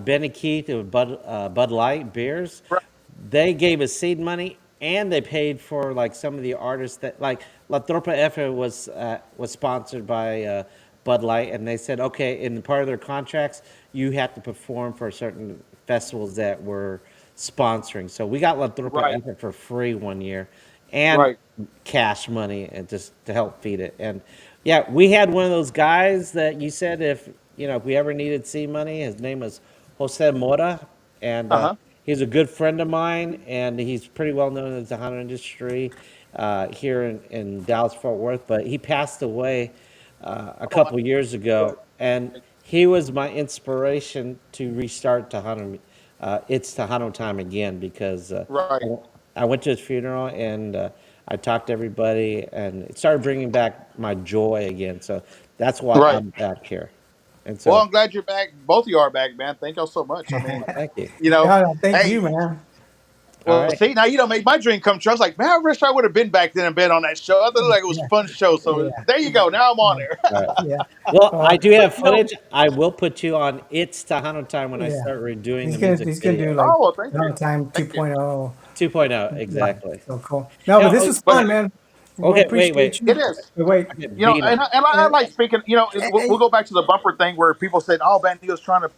Benny Keith with Bud Light beers.
Right.
They gave us seed money and they paid for like some of the artists that like La Tropa F was sponsored by Bud Light, and they said okay, in part of their contracts you have to perform for a certain festivals that we're sponsoring. So we got Lathrop
Right.
Effort for free one year, and
Right.
cash money and just to help feed it. And yeah, we had one of those guys that you said if we ever needed seed money, his name was Jose Mora, and
Uh huh.
he's a good friend of mine, and he's pretty well known in the Tejano industry here in Dallas Fort Worth. But he passed away a
Oh,
couple years ago, and he was my inspiration to restart Tejano. It's Tejano time again because
right.
I went to his funeral and I talked to everybody, and it started bringing back my joy again. So that's why
Right.
I'm back here. And
Well,
so,
I'm glad you're back. Both of you are back, man. Thank y'all so much. I mean,
thank you.
you know,
No, no, thank
hey,
you, man.
All
well,
right.
see, now you don't make my dream come true. I was like, man, I wish I would have been back then and been on that show. I thought like it was a
Yeah,
fun show. So
yeah,
there you go. Now I'm on
yeah,
there.
All right.
yeah.
Well, I
Well,
do
But
have
you know,
footage. I will put you on It's Tejano Time when I
yeah.
start redoing
He's
the
gonna
music
he's gonna do
video.
like
oh well, thank you,
time
thank you.
2.0.
2.0,
Right.
exactly.
So cool. No, but
Now,
this was
But
fun, man. We
okay, wait,
appreciate
wait.
you.
it is.
But wait,
Okay,
You know,
Bino.
I
and,
like speaking. You know, we'll
and
go back to the bumper thing where people said, "Oh, man, he was trying to,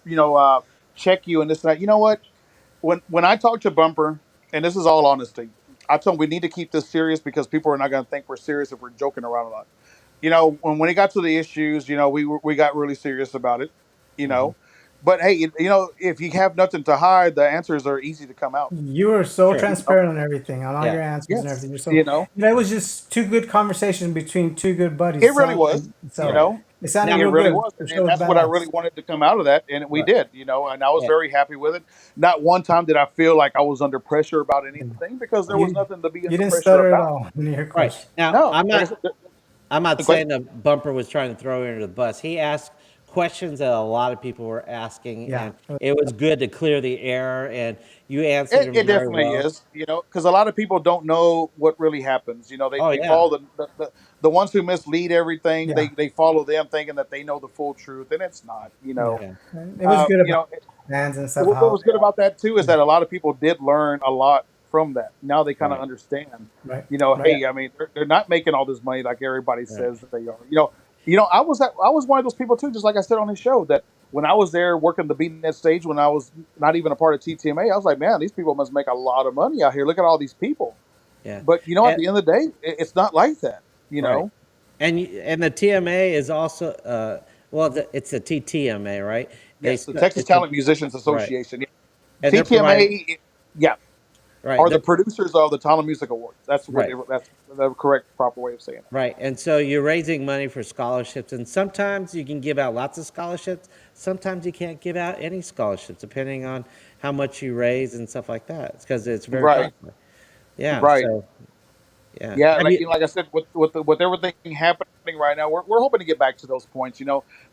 check you and this and that." You know what? When I talk to Bumper, and this is all honesty, I told him we need to keep this serious because people are not going to think we're serious if we're joking around a lot. You know, when it got to the issues, we got really serious about it. You
Hmm.
know, but hey, if you have nothing to hide, the answers are easy to come out.
you were so
Sure.
You know,
transparent on everything, on all
Yeah.
your answers and
yes,
everything. You're so it was just two good conversations between two good buddies.
it really was. You
Right.
know,
It sounded
Now,
it
real
really
good.
was,
The show
and
was
that's what I really
badass.
wanted to come out of that, and we
right.
did. And I was
Yeah.
very happy with it. Not one time did I feel like I was under pressure about anything because there was
You
nothing to be
you
under
didn't
pressure
stutter at
about.
all in your
Right.
question.
Now,
No,
I'm
like I
not.
said,
I'm not
go ahead.
saying the bumper was trying to throw you under the bus. He asked questions that a lot of people were asking,
Yeah,
and it was good to clear the air, and you answered
It
them very
definitely
well.
is, because a lot of people don't know what really happens.
Oh
They
yeah,
follow the ones who mislead everything.
yeah,
They follow them thinking that they know the full truth, and it's not.
yeah.
yeah,
And it was good
You
about
know,
fans and stuff.
what
How
was good about that too is that a lot of people did learn a lot from that. Now they kind of
right,
understand.
right, right.
yeah,
Hey, I mean, they're not making all this money like everybody
right,
says that they are. I was one of those people too, just like I said on his show, that when I was there working the beating that stage, when I was not even a part of TTMA, I was like, man, these people must make a lot of money out here. Look at all these people.
yeah.
But at
And,
the end of the day, it's not like that. You
right,
know,
and the TMA is also well, it's the TTMA, right?
yes, the Texas
It's a
Talent Musicians
right,
Association, yeah.
and they're providing
TTMA, yeah,
right.
are the producers of the Talent Music Awards.
Right.
That's the correct proper way of saying it.
Right. And so you're raising money for scholarships, and sometimes you can give out lots of scholarships. Sometimes you can't give out any scholarships, depending on how much you raise and stuff like that. It's because it's very
Right,
costly. Yeah.
right.
So yeah.
Yeah,
Have you?
like I said, with everything happening right now, we're hoping to get back to those points.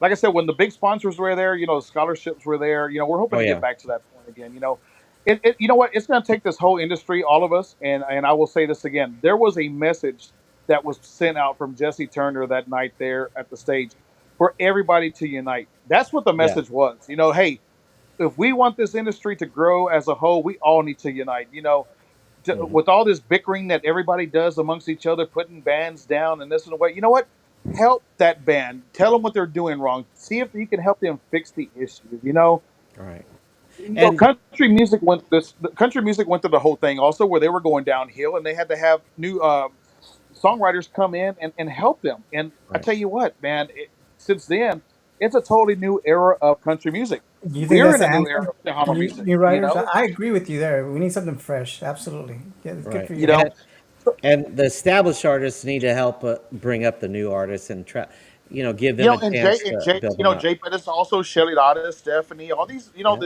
Like I said, when the big sponsors were there, scholarships were there. We're hoping
Oh
to get
yeah.
back to that point again. You know what? It's going to take this whole industry, all of us, and I will say this again. There was a message that was sent out from Jesse Turner that night there at the stage for everybody to unite. That's what the
Yeah.
message was. Hey, if we want this industry to grow as a whole, we all need to unite.
Hmm.
With all this bickering that everybody does amongst each other, putting bands down and this and the way, you know what? Help that band. Tell them what they're doing wrong. See if you can help them fix the issues.
All right. And
Country music went this. The country music went through the whole thing also, where they were going downhill, and they had to have new songwriters come in and help them. And I
right.
tell you what, man, since then, it's a totally new era of country music.
Do you think
We're
that's
in
the
a new era
answer?
of Tejano music.
New writers? I agree with you there. We need something fresh. Absolutely. Yeah, it's good
Right.
for
You
you.
know.
And the established artists need to help bring up the new artists and try, give them a
And
chance to build them up.
Jay Pettis, also Shelly Lotta, Stephanie, all these,
Yeah.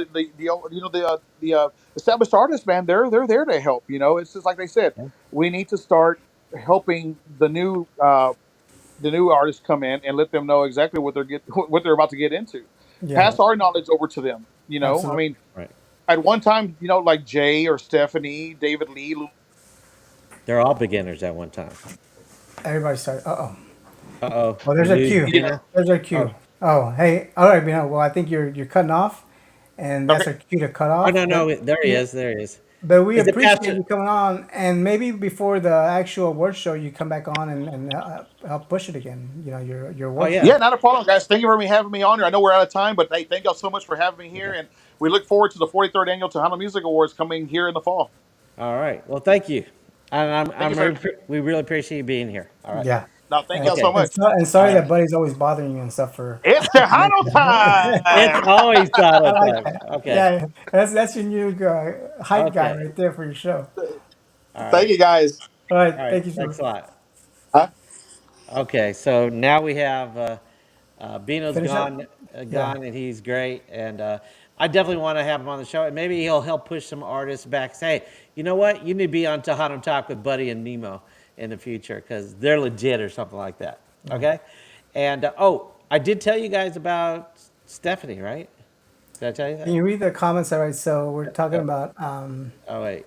the established artists, man, they're there to help. It's just like they said,
Yeah.
we need to start helping the new artists come in and let them know exactly what what they're about to get into.
Yeah,
Pass our knowledge over to them. I
absolutely.
mean,
Right.
at one time, like Jay or Stephanie, David Lee.
They're all beginners at one time.
Everybody started. Uh-oh.
Uh-oh.
Oh,
We
there's our
lose
cue.
You know,
Bina.
There's our
Oh.
cue. Oh, hey. All right, Bino. Well, I think you're cutting off, and that's
okay,
our cue to cut
Oh
off.
no, no, there he
Yeah,
is. There he is.
but we
Is it
appreciate
Pastor?
you coming on, and maybe before the actual award show, you come back on and help push it again. Your
Oh
award show.
yeah.
yeah, not a problem, guys. Thank you for having me on here. I know we're out of time, but hey, thank y'all so much for having me here.
Okay.
And we look forward to the 43rd annual Tejano Music Awards coming here in the fall.
All right. Well, thank you. And
Thank you, sir.
we really appreciate you being here. All right.
Yeah.
No, thank y'all
Okay.
so much.
And
All
sorry
right.
that Buddy's always bothering you and stuff for.
It's Tejano
It's
time.
always
I
Tejano
like
time.
that.
Okay.
Yeah, that's your new hype guy
Okay.
right there for your show.
All
Thank
right.
you, guys.
All right,
All right.
thank you, sir.
Thanks a lot.
Huh?
Okay. So now we have Bino's
Finish up. Yeah.
gone, and he's great. And I definitely want to have him on the show. And maybe he'll help push some artists back. Say, hey, you know what? You need to be on Tejano Talk with Buddy and Nemo in the future because they're legit or something like that. Okay. And I did tell you guys about Stephanie, right? Did I tell you
Can
that?
you read the comments? All right. So we're talking about.
Oh wait.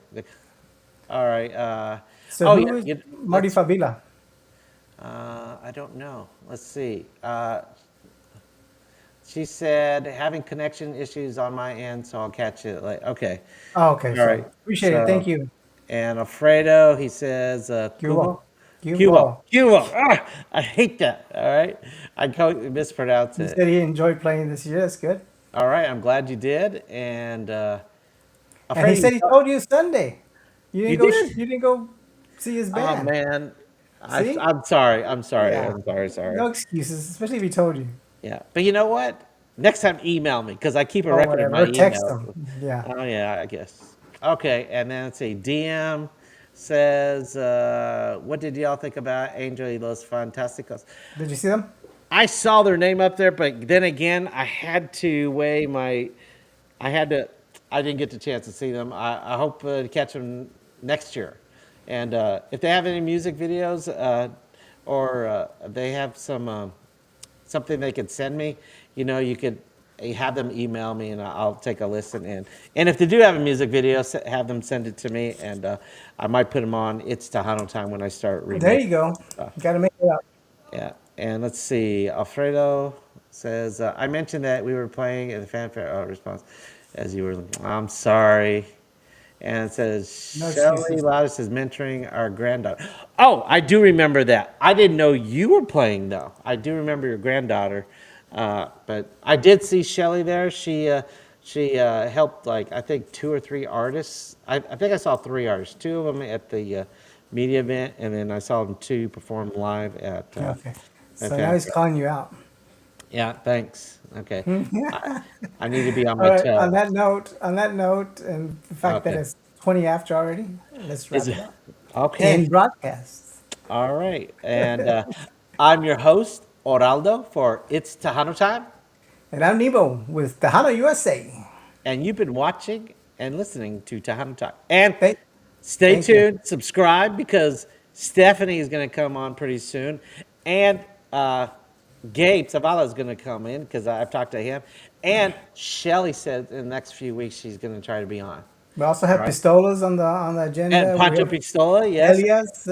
All right.
So
Oh
who
yeah.
is Marty
Let's.
Favila?
I don't know. Let's see. She said having connection issues on my end, so I'll catch it later. Okay.
Oh, okay.
All
So
right.
appreciate it.
So
Thank you.
and Alfredo, he says Cuba.
Cuba. Cuba.
Cuba. Ah, I hate that. All right. Mispronounce
He
it.
said he enjoyed playing this year. That's good.
All right. I'm glad you did. And
And he
Alfredo,
said he told you Sunday. You
you
didn't go.
did?
You didn't go see his
Oh
band.
man.
See?
I'm sorry. I'm sorry.
Yeah.
I'm sorry. Sorry.
No excuses, especially if he told you.
Yeah. But you know what? Next time, email me because I keep a
Or
record of
whatever.
my
Or text
emails.
him. Yeah.
Oh, yeah, I guess. Okay. And then let's see. DM says, what did y'all think about Angel y los Fantásticos?
Did you see them?
I saw their name up there, but then again, I had to weigh my. I had to. I didn't get the chance to see them. I hope to catch them next year. And if they have any music videos or they have some something they could send me, you could have them email me and I'll take a listen. And if they do have a music video, have them send it to me and I might put them on It's Tejano Time when I start
There you
remaking
go.
stuff.
Got to make it up.
Yeah, and let's see. Alfredo says, I mentioned that we were playing in the fanfare. Oh, response. As you were, I'm sorry. And it says,
No
Shelly
excuses.
Loudest is mentoring our granddaughter. Oh, I do remember that. I didn't know you were playing, though. I do remember your granddaughter. But I did see Shelly there. She helped, like, I think 2 or 3 artists. I think I saw 3 artists. 2 of them at the media event, and then I saw them 2 perform live at
Okay.
at
So now he's
Fanfare.
calling you out.
Yeah, thanks. Okay. I need to be on
All
my
right. On
toes.
that note, and the fact that
Okay.
it's 20 after already, let's
Is
wrap
it?
it up.
Okay.
In broadcast.
All right. And I'm your host, Oraldo, for It's Tejano Time.
And I'm Nebo with Tejano USA.
And you've been watching and listening to Tejano Time. And
Thank,
stay
thank you.
tuned, subscribe, because Stephanie is going to come on pretty soon. And Gabe Zavala is going to come in because I've talked to him. And Shelly said in the next few weeks she's going to try to be on.
We also
All
have
right.
Pistolas on the agenda.
And
We
Pancho
have
Pistola, yes.
Elias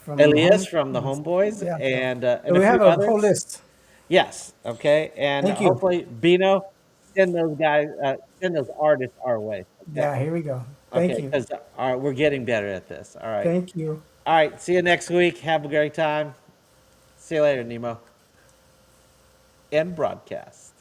Elias from the Homeboys,
Yeah. So
and a
we
few
have a whole
others.
list.
Yes, okay, and
Thank you.
hopefully Bino send those artists our way. Okay,
Yeah, here we go. Thank
okay,
you.
because we're getting better at this.
Thank you.
All right. See you next week. Have a great time. See you later, Nemo. End broadcast.